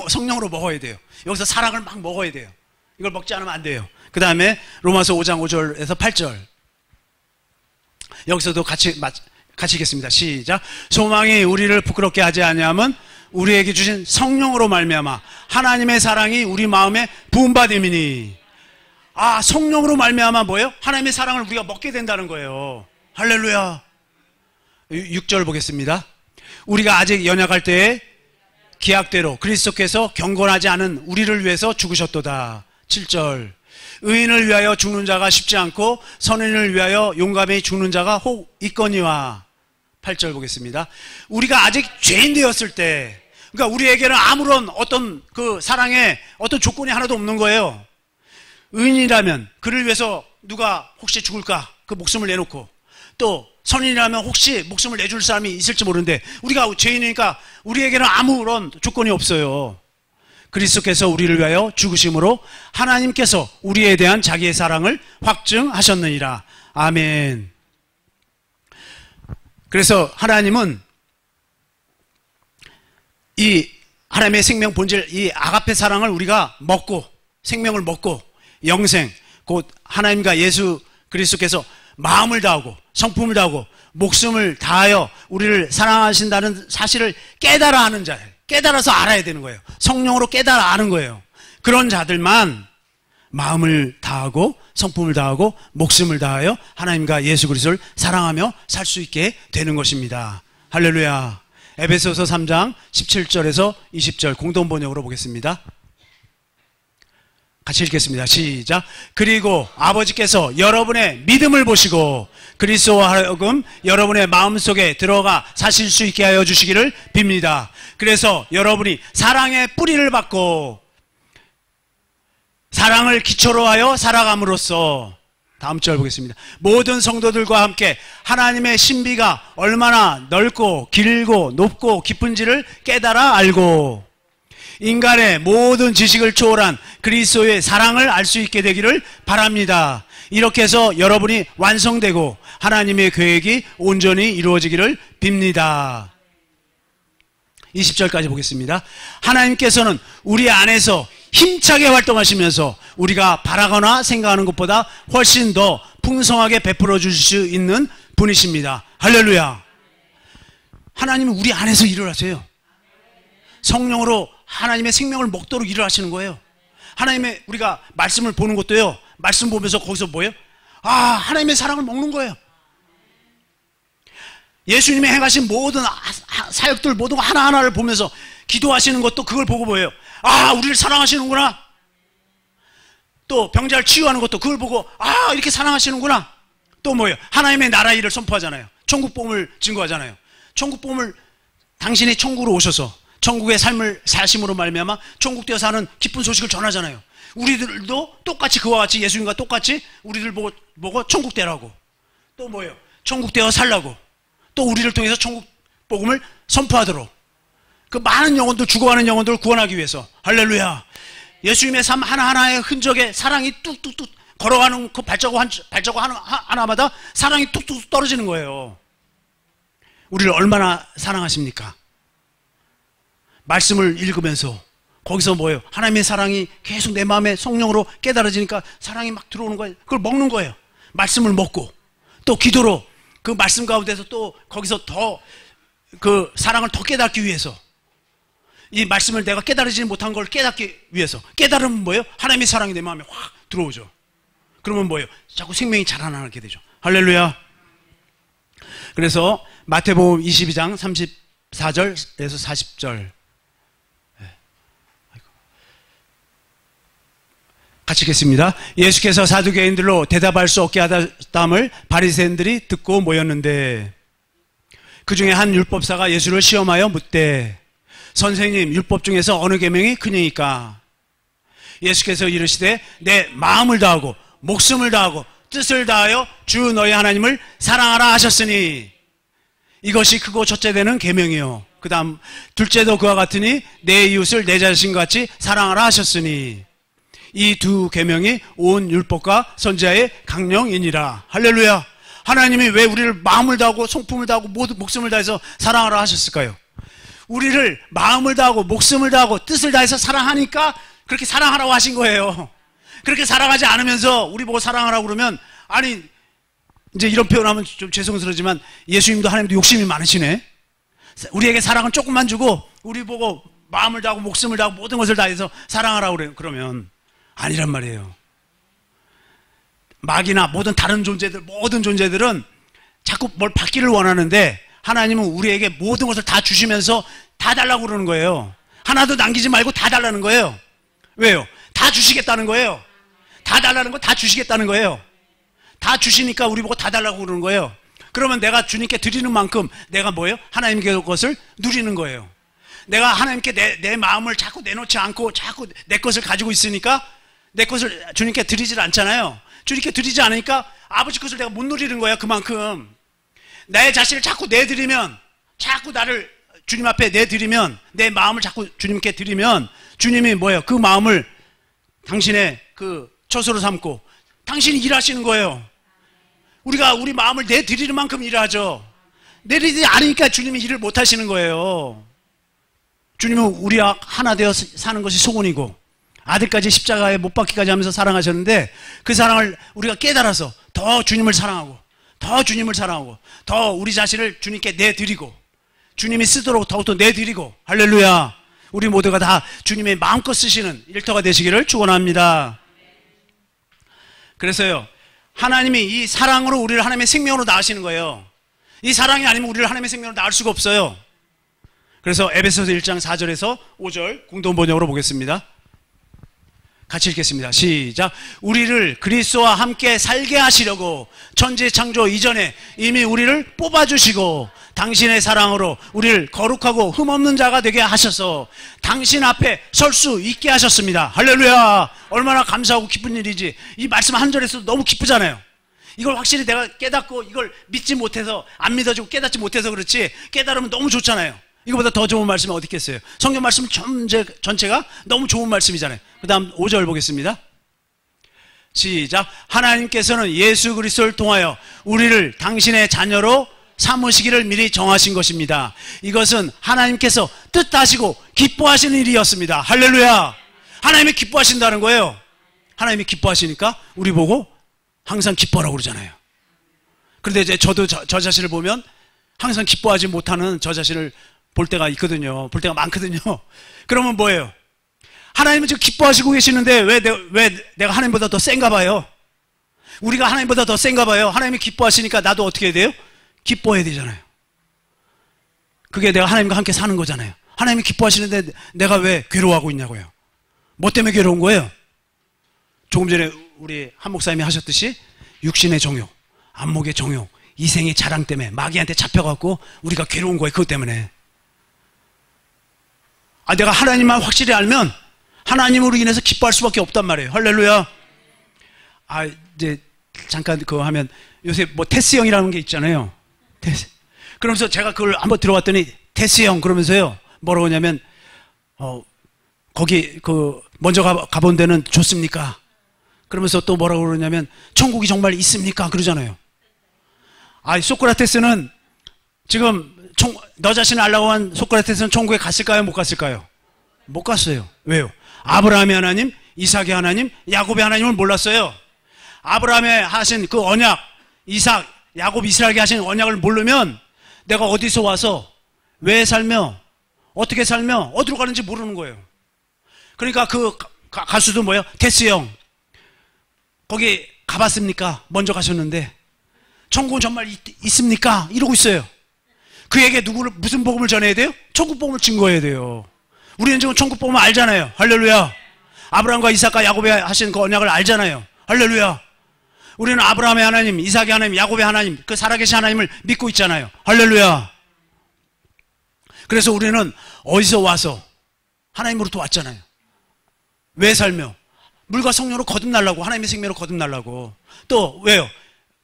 성령으로 먹어야 돼요. 여기서 사랑을 막 먹어야 돼요. 이걸 먹지 않으면 안 돼요. 그 다음에 로마서 5장 5절에서 8절 여기서도 같이 읽겠습니다. 시작. 소망이 우리를 부끄럽게 하지 아니하면 우리에게 주신 성령으로 말미암아 하나님의 사랑이 우리 마음에 부음받음이니. 성령으로 말미암아 뭐예요? 하나님의 사랑을 우리가 먹게 된다는 거예요. 할렐루야. 6절 보겠습니다. 우리가 아직 연약할 때에 기약대로 그리스도께서 경건하지 않은 우리를 위해서 죽으셨도다. 7절. 의인을 위하여 죽는 자가 쉽지 않고 선인을 위하여 용감히 죽는 자가 혹 있거니와. 8절 보겠습니다. 우리가 아직 죄인 되었을 때, 그러니까 우리에게는 아무런 어떤 그 사랑에 어떤 조건이 하나도 없는 거예요. 의인이라면 그를 위해서 누가 혹시 죽을까? 그 목숨을 내놓고, 또 선인이라면 혹시 목숨을 내줄 사람이 있을지 모르는데 우리가 죄인이니까 우리에게는 아무런 조건이 없어요. 그리스도께서 우리를 위하여 죽으심으로 하나님께서 우리에 대한 자기의 사랑을 확증하셨느니라. 아멘. 그래서 하나님은 이 하나님의 생명 본질, 이 아가페 사랑을 우리가 먹고, 생명을 먹고 영생, 곧 하나님과 예수 그리스도께서 마음을 다하고 성품을 다하고 목숨을 다하여 우리를 사랑하신다는 사실을 깨달아 아는 자, 깨달아서 알아야 되는 거예요. 성령으로 깨달아 아는 거예요. 그런 자들만 마음을 다하고 성품을 다하고 목숨을 다하여 하나님과 예수 그리스도를 사랑하며 살 수 있게 되는 것입니다. 할렐루야. 에베소서 3장 17절에서 20절 공동 번역으로 보겠습니다. 같이 읽겠습니다. 시작. 그리고 아버지께서 여러분의 믿음을 보시고 그리스도와 하여금 여러분의 마음속에 들어가 사실 수 있게 하여 주시기를 빕니다. 그래서 여러분이 사랑의 뿌리를 받고 사랑을 기초로 하여 살아감으로써, 다음 절 보겠습니다. 모든 성도들과 함께 하나님의 신비가 얼마나 넓고 길고 높고 깊은지를 깨달아 알고 인간의 모든 지식을 초월한 그리스도의 사랑을 알 수 있게 되기를 바랍니다. 이렇게 해서 여러분이 완성되고 하나님의 계획이 온전히 이루어지기를 빕니다. 20절까지 보겠습니다. 하나님께서는 우리 안에서 힘차게 활동하시면서 우리가 바라거나 생각하는 것보다 훨씬 더 풍성하게 베풀어 주실 수 있는 분이십니다. 할렐루야. 하나님은 우리 안에서 일을 하세요. 성령으로 하나님의 생명을 먹도록 일을 하시는 거예요. 하나님의, 우리가 말씀을 보는 것도요, 말씀 보면서 거기서 뭐예요? 하나님의 사랑을 먹는 거예요. 예수님이 행하신 모든 사역들 모든 거 하나하나를 보면서 기도하시는 것도 그걸 보고 뭐예요? 우리를 사랑하시는구나. 또 병자를 치유하는 것도 그걸 보고 이렇게 사랑하시는구나. 또 뭐예요? 하나님의 나라 일을 선포하잖아요. 천국복음을 증거하잖아요. 천국복음을, 당신이 천국으로 오셔서 천국의 삶을 사심으로 말미암아 천국되어 사는 기쁜 소식을 전하잖아요. 우리들도 똑같이 그와 같이 예수님과 똑같이 우리들 보고 천국되라고, 또 뭐예요? 천국되어 살라고, 또 우리를 통해서 천국 복음을 선포하도록, 그 많은 영혼들, 죽어가는 영혼들을 구원하기 위해서. 할렐루야. 예수님의 삶 하나하나의 흔적에 사랑이 뚝뚝뚝 걸어가는 그 발자국 하나마다 사랑이 뚝뚝 떨어지는 거예요. 우리를 얼마나 사랑하십니까? 말씀을 읽으면서 거기서 뭐예요? 하나님의 사랑이 계속 내 마음에 성령으로 깨달아지니까 사랑이 막 들어오는 거예요. 그걸 먹는 거예요. 말씀을 먹고 또 기도로 그 말씀 가운데서 또 거기서 더 그 사랑을 더 깨닫기 위해서, 이 말씀을 내가 깨달아지지 못한 걸 깨닫기 위해서, 깨달으면 뭐예요? 하나님의 사랑이 내 마음에 확 들어오죠. 그러면 뭐예요? 자꾸 생명이 자라나게 되죠. 할렐루야. 그래서 마태복음 22장 34절에서 40절 같이 읽겠습니다. 예수께서 사두개인들로 대답할 수 없게 하다함을 바리새인들이 듣고 모였는데 그 중에 한 율법사가 예수를 시험하여 묻되 선생님, 율법 중에서 어느 계명이 크니까? 예수께서 이르시되 내 마음을 다하고 목숨을 다하고 뜻을 다하여 주 너희 하나님을 사랑하라 하셨으니 이것이 크고 첫째 되는 계명이요, 그 다음 둘째도 그와 같으니 내 이웃을 내 자신같이 사랑하라 하셨으니 이 두 계명이 온 율법과 선지자의 강령이니라. 할렐루야. 하나님이 왜 우리를 마음을 다하고 성품을 다하고 모두 목숨을 다해서 사랑하라 하셨을까요? 우리를 마음을 다하고 목숨을 다하고 뜻을 다해서 사랑하니까 그렇게 사랑하라고 하신 거예요. 그렇게 사랑하지 않으면서 우리 보고 사랑하라고 그러면, 아니 이제 이런 표현하면 좀 죄송스러지만 예수님도 하나님도 욕심이 많으시네. 우리에게 사랑은 조금만 주고 우리 보고 마음을 다하고 목숨을 다하고 모든 것을 다해서 사랑하라고 그래요. 그러면 아니란 말이에요. 마귀나 모든 다른 존재들, 모든 존재들은 자꾸 뭘 받기를 원하는데 하나님은 우리에게 모든 것을 다 주시면서 다 달라고 그러는 거예요. 하나도 남기지 말고 다 달라는 거예요. 왜요? 다 주시겠다는 거예요. 다 달라는 거 다 주시겠다는 거예요. 다 주시니까 우리 보고 다 달라고 그러는 거예요. 그러면 내가 주님께 드리는 만큼 내가 뭐예요? 하나님께 것을 누리는 거예요. 내가 하나님께 내 마음을 자꾸 내놓지 않고 자꾸 내 것을 가지고 있으니까 내 것을 주님께 드리질 않잖아요. 주님께 드리지 않으니까 아버지 것을 내가 못 누리는 거야. 그만큼 내 자신을 자꾸 내드리면, 자꾸 나를 주님 앞에 내드리면, 내 마음을 자꾸 주님께 드리면 주님이 뭐예요? 그 마음을 당신의 그 처소로 삼고 당신이 일하시는 거예요. 우리가 우리 마음을 내드리는 만큼 일하죠. 내리지 않으니까 주님이 일을 못 하시는 거예요. 주님은 우리와 하나 되어 사는 것이 소원이고 아들까지 십자가에 못 박기까지 하면서 사랑하셨는데 그 사랑을 우리가 깨달아서 더 주님을 사랑하고 더 주님을 사랑하고 더 우리 자신을 주님께 내드리고 주님이 쓰도록 더욱더 내드리고, 할렐루야, 우리 모두가 다 주님의 마음껏 쓰시는 일터가 되시기를 축원합니다. 그래서요, 하나님이 이 사랑으로 우리를 하나님의 생명으로 낳으시는 거예요. 이 사랑이 아니면 우리를 하나님의 생명으로 낳을 수가 없어요. 그래서 에베소서 1장 4절에서 5절 공동 번역으로 보겠습니다. 같이 읽겠습니다. 시작. 우리를 그리스도와 함께 살게 하시려고 천지 창조 이전에 이미 우리를 뽑아주시고 당신의 사랑으로 우리를 거룩하고 흠없는 자가 되게 하셔서 당신 앞에 설 수 있게 하셨습니다. 할렐루야. 얼마나 감사하고 기쁜 일이지. 이 말씀 한 절에서 너무 기쁘잖아요. 이걸 확실히 내가 깨닫고 이걸 믿지 못해서, 안 믿어지고 깨닫지 못해서 그렇지, 깨달으면 너무 좋잖아요. 이거보다 더 좋은 말씀이 어디 있겠어요. 성경 말씀 전체가 너무 좋은 말씀이잖아요. 그 다음 5절 보겠습니다. 시작. 하나님께서는 예수 그리스도를 통하여 우리를 당신의 자녀로 삼으시기를 미리 정하신 것입니다. 이것은 하나님께서 뜻하시고 기뻐하시는 일이었습니다. 할렐루야. 하나님이 기뻐하신다는 거예요. 하나님이 기뻐하시니까 우리 보고 항상 기뻐하라고 그러잖아요. 그런데 이제 저도 저 자신을 보면 항상 기뻐하지 못하는 저 자신을 볼 때가 있거든요. 볼 때가 많거든요. 그러면 뭐예요? 하나님은 지금 기뻐하시고 계시는데 왜 내가 하나님보다 더 센가 봐요. 우리가 하나님보다 더 센가 봐요. 하나님이 기뻐하시니까 나도 어떻게 해야 돼요? 기뻐해야 되잖아요. 그게 내가 하나님과 함께 사는 거잖아요. 하나님이 기뻐하시는데 내가 왜 괴로워하고 있냐고요. 뭐 때문에 괴로운 거예요? 조금 전에 우리 한 목사님이 하셨듯이 육신의 정욕, 안목의 정욕, 이생의 자랑 때문에 마귀한테 잡혀갖고 우리가 괴로운 거예요. 그것 때문에. 내가 하나님만 확실히 알면 하나님으로 인해서 기뻐할 수밖에 없단 말이에요. 할렐루야. 이제 잠깐 그거 하면 요새 뭐 테스형이라는 게 있잖아요. 그러면서 제가 그걸 한번 들어봤더니 테스형 그러면서요. 뭐라고 하냐면 거기 먼저 가본 데는 좋습니까? 그러면서 또 뭐라고 그러냐면 천국이 정말 있습니까? 그러잖아요. 소크라테스는 지금 너 자신을 알라고 한 소크라테스는 천국에 갔을까요? 못 갔을까요? 못 갔어요. 왜요? 아브라함의 하나님, 이삭의 하나님, 야곱의 하나님을 몰랐어요. 아브라함의 하신 그 언약, 이삭, 야곱, 이스라엘에게 하신 언약을 모르면 내가 어디서 와서 왜 살며 어떻게 살며 어디로 가는지 모르는 거예요. 그러니까 그 가수도 뭐예요? 테스형. 거기 가봤습니까? 먼저 가셨는데 천국은 정말 있습니까? 이러고 있어요. 그에게 무슨 복음을 전해야 돼요? 천국 복음을 증거해야 돼요. 우리는 지금 천국 복음을 알잖아요. 할렐루야. 아브라함과 이삭과 야곱이 하신 그 언약을 알잖아요. 할렐루야. 우리는 아브라함의 하나님, 이삭의 하나님, 야곱의 하나님, 그 살아계신 하나님을 믿고 있잖아요. 할렐루야. 그래서 우리는 어디서 와서 하나님으로부터 왔잖아요. 왜 살며? 물과 성령으로 거듭나려고, 하나님의 생명으로 거듭나려고. 또 왜요?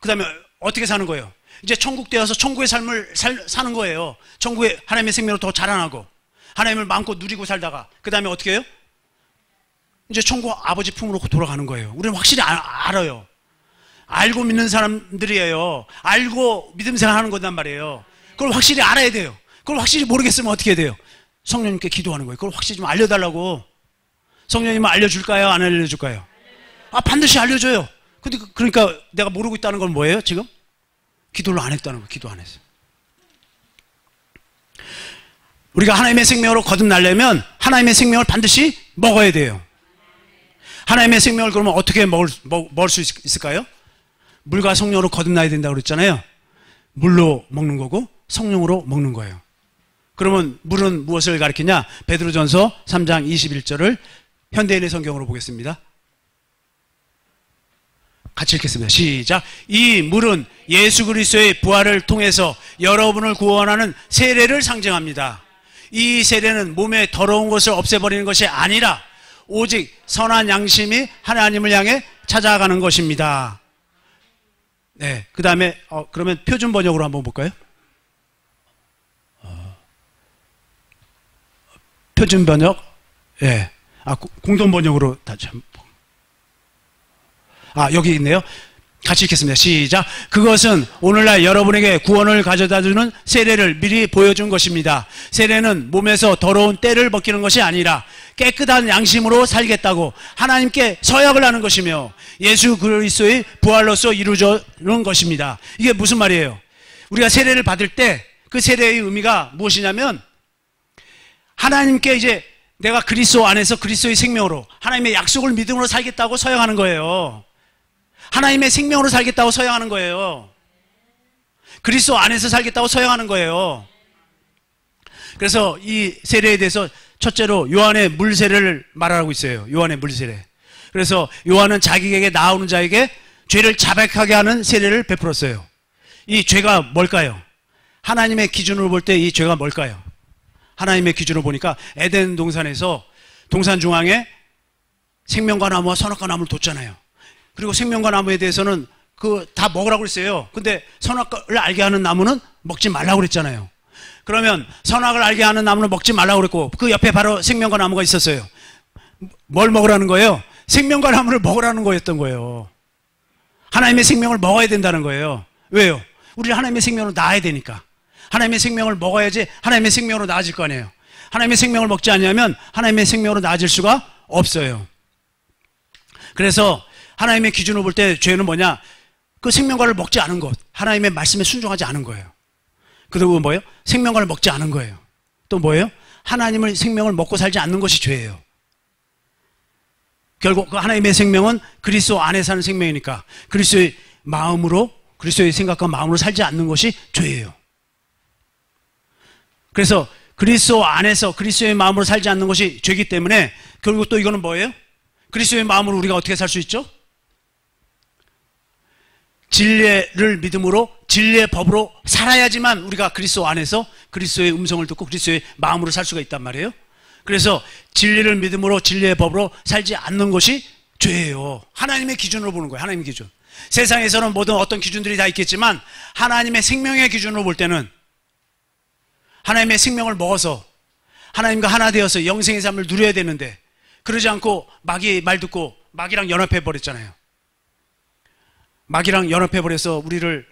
그 다음에 어떻게 사는 거예요? 이제 천국 되어서 천국의 삶을 사는 거예요. 천국의 하나님의 생명으로 더 자라나고 하나님을 마음껏 누리고 살다가 그 다음에 어떻게 해요? 이제 천국 아버지 품으로 돌아가는 거예요. 우리는 확실히 알아요. 알고 믿는 사람들이에요. 알고 믿음 생활하는 거단 말이에요. 그걸 확실히 알아야 돼요. 그걸 확실히 모르겠으면 어떻게 해야 돼요? 성령님께 기도하는 거예요. 그걸 확실히 좀 알려달라고. 성령님은 알려줄까요? 안 알려줄까요? 반드시 알려줘요. 근데 그러니까 내가 모르고 있다는 건 뭐예요 지금? 기도를 안 했다는 거예요. 기도 안 했어요. 우리가 하나님의 생명으로 거듭나려면 하나님의 생명을 반드시 먹어야 돼요. 하나님의 생명을 그러면 어떻게 먹을 수 있을까요? 물과 성령으로 거듭나야 된다고 그랬잖아요. 물로 먹는 거고 성령으로 먹는 거예요. 그러면 물은 무엇을 가리키냐? 베드로전서 3장 21절을 현대인의 성경으로 보겠습니다. 같이 읽겠습니다. 시작. 이 물은 예수 그리스도의 부활을 통해서 여러분을 구원하는 세례를 상징합니다. 이 세례는 몸의 더러운 것을 없애버리는 것이 아니라 오직 선한 양심이 하나님을 향해 찾아가는 것입니다. 네, 그 다음에 그러면 표준 번역으로 한번 볼까요? 표준 번역, 예, 공동 번역으로 다시 한번. 여기 있네요. 같이 읽겠습니다. 시작. 그것은 오늘날 여러분에게 구원을 가져다주는 세례를 미리 보여준 것입니다. 세례는 몸에서 더러운 때를 벗기는 것이 아니라 깨끗한 양심으로 살겠다고 하나님께 서약을 하는 것이며 예수 그리스도의 부활로서 이루어지는 것입니다. 이게 무슨 말이에요? 우리가 세례를 받을 때 그 세례의 의미가 무엇이냐면 하나님께 이제 내가 그리스도 안에서 그리스도의 생명으로 하나님의 약속을 믿음으로 살겠다고 서약하는 거예요. 하나님의 생명으로 살겠다고 서약하는 거예요. 그리스도 안에서 살겠다고 서약하는 거예요. 그래서 이 세례에 대해서 첫째로 요한의 물세례를 말하고 있어요. 요한의 물세례. 그래서 요한은 자기에게 나오는 자에게 죄를 자백하게 하는 세례를 베풀었어요. 이 죄가 뭘까요? 하나님의 기준으로 볼 때 이 죄가 뭘까요? 하나님의 기준으로 보니까 에덴 동산에서 동산 중앙에 생명과 나무와 선악과 나무를 뒀잖아요. 그리고 생명과 나무에 대해서는 다 먹으라고 그랬어요. 근데 선악을 알게 하는 나무는 먹지 말라고 그랬잖아요. 그러면 선악을 알게 하는 나무는 먹지 말라고 그랬고 그 옆에 바로 생명과 나무가 있었어요. 뭘 먹으라는 거예요? 생명과 나무를 먹으라는 거였던 거예요. 하나님의 생명을 먹어야 된다는 거예요. 왜요? 우리 하나님의 생명으로 나아야 되니까. 하나님의 생명을 먹어야지 하나님의 생명으로 나아질 거 아니에요. 하나님의 생명을 먹지 않으면 하나님의 생명으로 나아질 수가 없어요. 그래서 하나님의 기준으로 볼 때 죄는 뭐냐? 그 생명과를 먹지 않은 것, 하나님의 말씀에 순종하지 않은 거예요. 그리고 뭐예요? 생명과를 먹지 않은 거예요. 또 뭐예요? 하나님의 생명을 먹고 살지 않는 것이 죄예요. 결국 그 하나님의 생명은 그리스도 안에 사는 생명이니까 그리스도의 마음으로, 그리스도의 생각과 마음으로 살지 않는 것이 죄예요. 그래서 그리스도 안에서 그리스도의 마음으로 살지 않는 것이 죄이기 때문에 결국 또 이거는 뭐예요? 그리스도의 마음으로 우리가 어떻게 살 수 있죠? 진리를 믿음으로 진리의 법으로 살아야지만 우리가 그리스도 안에서 그리스도의 음성을 듣고 그리스도의 마음으로 살 수가 있단 말이에요. 그래서 진리를 믿음으로 진리의 법으로 살지 않는 것이 죄예요. 하나님의 기준으로 보는 거예요. 하나님의 기준. 세상에서는 모든 어떤 기준들이 다 있겠지만 하나님의 생명의 기준으로 볼 때는 하나님의 생명을 먹어서 하나님과 하나 되어서 영생의 삶을 누려야 되는데 그러지 않고 마귀의 말 듣고 마귀랑 연합해 버렸잖아요. 마귀랑 연합해 버려서 우리를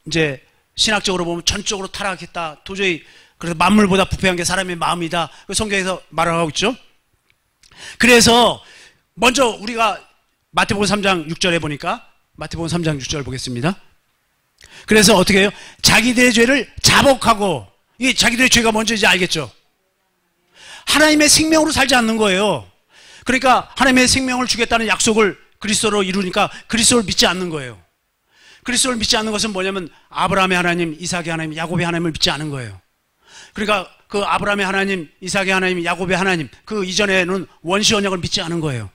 이제 신학적으로 보면 전적으로 타락했다. 도저히 그래서 만물보다 부패한 게 사람의 마음이다. 성경에서 말을 하고 있죠. 그래서 먼저 우리가 마태복음 3장 6절에 보니까 마태복음 3장 6절 보겠습니다. 그래서 어떻게 해요? 자기들의 죄를 자복하고 이 자기들의 죄가 뭔지 알겠죠? 하나님의 생명으로 살지 않는 거예요. 그러니까 하나님의 생명을 주겠다는 약속을 그리스도로 이루니까 그리스도를 믿지 않는 거예요. 그리스도를 믿지 않는 것은 뭐냐면 아브라함의 하나님, 이삭의 하나님, 야곱의 하나님을 믿지 않은 거예요. 그러니까 그 아브라함의 하나님, 이삭의 하나님, 야곱의 하나님 그 이전에는 원시 언약을 믿지 않은 거예요.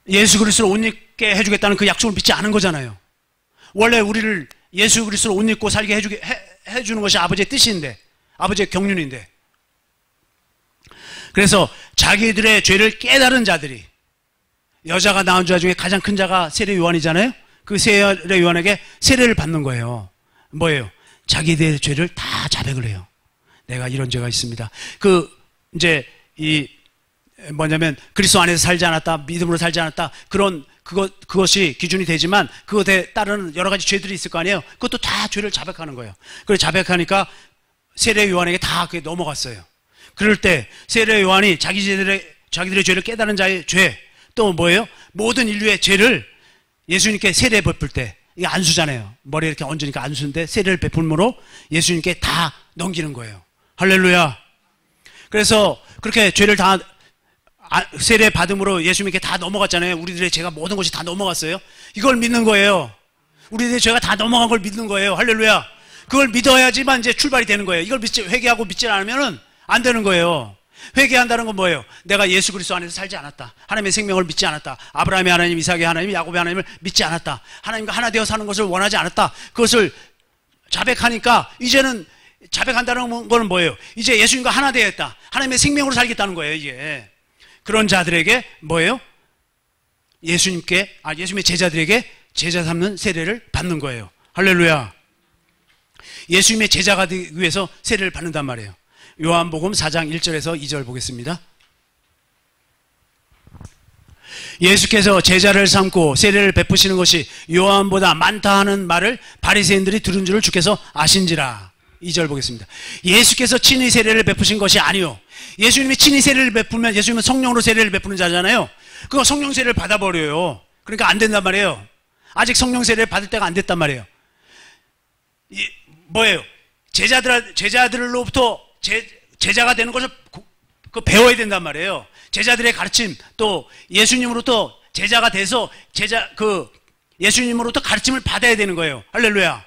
예수 그리스도로 옷 입게 해주겠다는 그 약속을 믿지 않은 거잖아요. 원래 우리를 예수 그리스도로 옷 입고 살게 해주는 것이 아버지의 뜻인데 아버지의 경륜인데 그래서 자기들의 죄를 깨달은 자들이 여자가 낳은 자 중에 가장 큰 자가 세례 요한이잖아요. 그 세례 요한에게 세례를 받는 거예요. 뭐예요? 자기들의 죄를 다 자백을 해요. 내가 이런 죄가 있습니다. 이제 뭐냐면 그리스도 안에서 살지 않았다, 믿음으로 살지 않았다. 그것이 기준이 되지만 그것에 따르는 여러 가지 죄들이 있을 거 아니에요. 그것도 다 죄를 자백하는 거예요. 그걸 자백하니까 세례 요한에게 다 그게 넘어갔어요. 그럴 때 세례 요한이 자기들의 죄를 깨달은 자의 죄, 또 뭐예요? 모든 인류의 죄를 예수님께 세례 베풀 때 이게 안수잖아요. 머리에 이렇게 얹으니까 안수인데 세례를 베풀므로 예수님께 다 넘기는 거예요. 할렐루야. 그래서 그렇게 죄를 다 세례 받음으로 예수님께 다 넘어갔잖아요. 우리들의 죄가 모든 것이 다 넘어갔어요. 이걸 믿는 거예요. 우리들의 죄가 다 넘어간 걸 믿는 거예요. 할렐루야. 그걸 믿어야지만 이제 출발이 되는 거예요. 이걸 회개하고 믿지 않으면은 안 되는 거예요. 회개한다는 건 뭐예요? 내가 예수 그리스도 안에서 살지 않았다. 하나님의 생명을 믿지 않았다. 아브라함의 하나님, 이삭의 하나님, 야곱의 하나님을 믿지 않았다. 하나님과 하나 되어 사는 것을 원하지 않았다. 그것을 자백하니까 이제는 자백한다는 건 뭐예요? 이제 예수님과 하나 되었다. 하나님의 생명으로 살겠다는 거예요. 이게 그런 자들에게 뭐예요? 예수님의 제자들에게 제자 삼는 세례를 받는 거예요. 할렐루야. 예수님의 제자가 되기 위해서 세례를 받는단 말이에요. 요한복음 4장 1절에서 2절 보겠습니다. 예수께서 제자를 삼고 세례를 베푸시는 것이 요한보다 많다 하는 말을 바리새인들이 들은 줄을 주께서 아신지라. 2절 보겠습니다. 예수께서 친히 세례를 베푸신 것이 아니요. 예수님이 친히 세례를 베풀면 예수님은 성령으로 세례를 베푸는 자잖아요. 그거 성령 세례를 받아버려요. 그러니까 안 된단 말이에요. 아직 성령 세례를 받을 때가 안 됐단 말이에요. 뭐예요? 제자들로부터 제자가 되는 것을 배워야 된단 말이에요. 제자들의 가르침, 또 예수님으로부터 제자가 돼서 예수님으로부터 가르침을 받아야 되는 거예요. 할렐루야.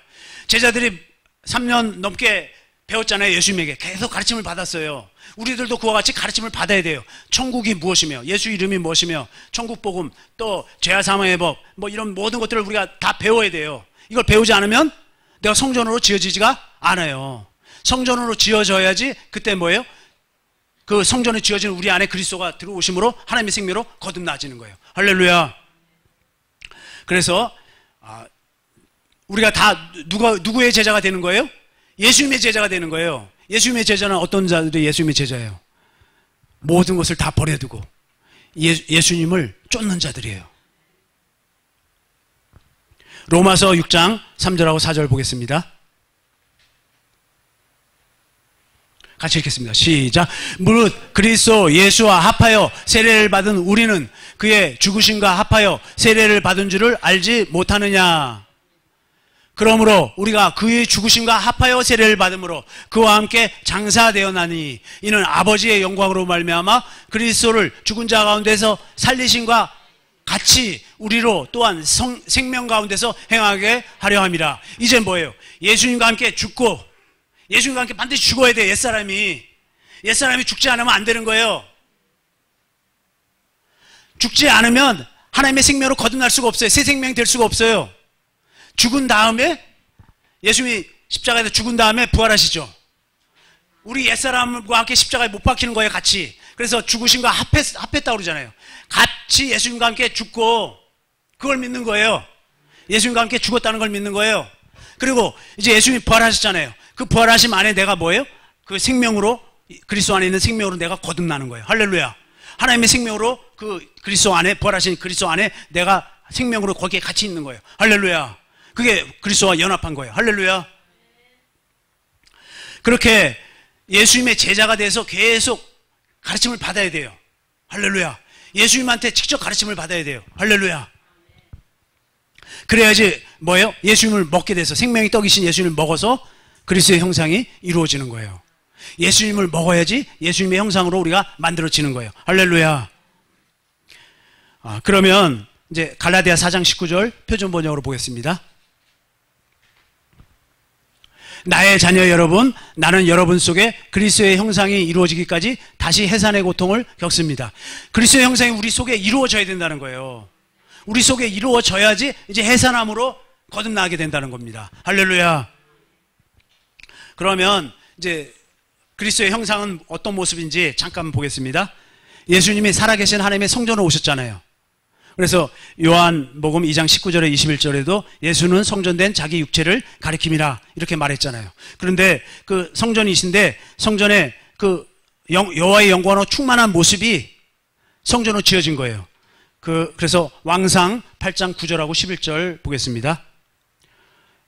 제자들이 3년 넘게 배웠잖아요. 예수님에게 계속 가르침을 받았어요. 우리들도 그와 같이 가르침을 받아야 돼요. 천국이 무엇이며, 예수 이름이 무엇이며, 천국 복음, 또 죄와 사망의 법, 뭐 이런 모든 것들을 우리가 다 배워야 돼요. 이걸 배우지 않으면 내가 성전으로 지어지지가 않아요. 성전으로 지어져야지 그때 뭐예요? 그 성전에 지어진 우리 안에 그리스도가 들어오심으로 하나님의 생명으로 거듭나지는 거예요. 할렐루야. 그래서 우리가 다 누구의 제자가 되는 거예요? 예수님의 제자가 되는 거예요. 예수님의 제자는 어떤 자들이 예수님의 제자예요? 모든 것을 다 버려두고 예수님을 쫓는 자들이에요. 로마서 6장 3절하고 4절 보겠습니다. 같이 읽겠습니다. 시작. 무릇 그리스도 예수와 합하여 세례를 받은 우리는 그의 죽으심과 합하여 세례를 받은 줄을 알지 못하느냐. 그러므로 우리가 그의 죽으심과 합하여 세례를 받음으로 그와 함께 장사되었나니 이는 아버지의 영광으로 말미암아 그리스도를 죽은 자 가운데서 살리심과 같이 우리로 또한 생명 가운데서 행하게 하려 함이라. 이제 뭐예요? 예수님과 함께 죽고 예수님과 함께 반드시 죽어야 돼. 옛사람이 죽지 않으면 안 되는 거예요. 죽지 않으면 하나님의 생명으로 거듭날 수가 없어요. 새 생명이 될 수가 없어요. 죽은 다음에 예수님이 십자가에서 죽은 다음에 부활하시죠. 우리 옛사람과 함께 십자가에 못 박히는 거예요. 같이. 그래서 죽으심과 합했다고 그러잖아요. 같이 예수님과 함께 죽고 그걸 믿는 거예요. 예수님과 함께 죽었다는 걸 믿는 거예요. 그리고 이제 예수님이 부활하셨잖아요. 그 부활하심 안에 내가 뭐예요? 그 생명으로, 그리스도 안에 있는 생명으로 내가 거듭나는 거예요. 할렐루야. 하나님의 생명으로 그 그리스도 안에, 부활하신 그리스도 안에 내가 생명으로 거기에 같이 있는 거예요. 할렐루야. 그게 그리스도와 연합한 거예요. 할렐루야. 그렇게 예수님의 제자가 돼서 계속 가르침을 받아야 돼요. 할렐루야. 예수님한테 직접 가르침을 받아야 돼요. 할렐루야. 그래야지 뭐예요? 예수님을 먹게 돼서 생명의 떡이신 예수님을 먹어서 그리스도의 형상이 이루어지는 거예요. 예수님을 먹어야지 예수님의 형상으로 우리가 만들어지는 거예요. 할렐루야. 그러면 이제 갈라디아 4장 19절 표준 번역으로 보겠습니다. 나의 자녀 여러분, 나는 여러분 속에 그리스도의 형상이 이루어지기까지 다시 해산의 고통을 겪습니다. 그리스도의 형상이 우리 속에 이루어져야 된다는 거예요. 우리 속에 이루어져야지 이제 해산함으로 거듭나게 된다는 겁니다. 할렐루야. 그러면 이제 그리스도의 형상은 어떤 모습인지 잠깐 보겠습니다. 예수님이 살아계신 하나님의 성전으로 오셨잖아요. 그래서 요한복음 2장 19절에 21절에도 예수는 성전된 자기 육체를 가리킴이라 이렇게 말했잖아요. 그런데 그 성전이신데 성전에 그 여호와의 영광으로 충만한 모습이 성전으로 지어진 거예요. 그래서 왕상 8장 9절하고 11절 보겠습니다.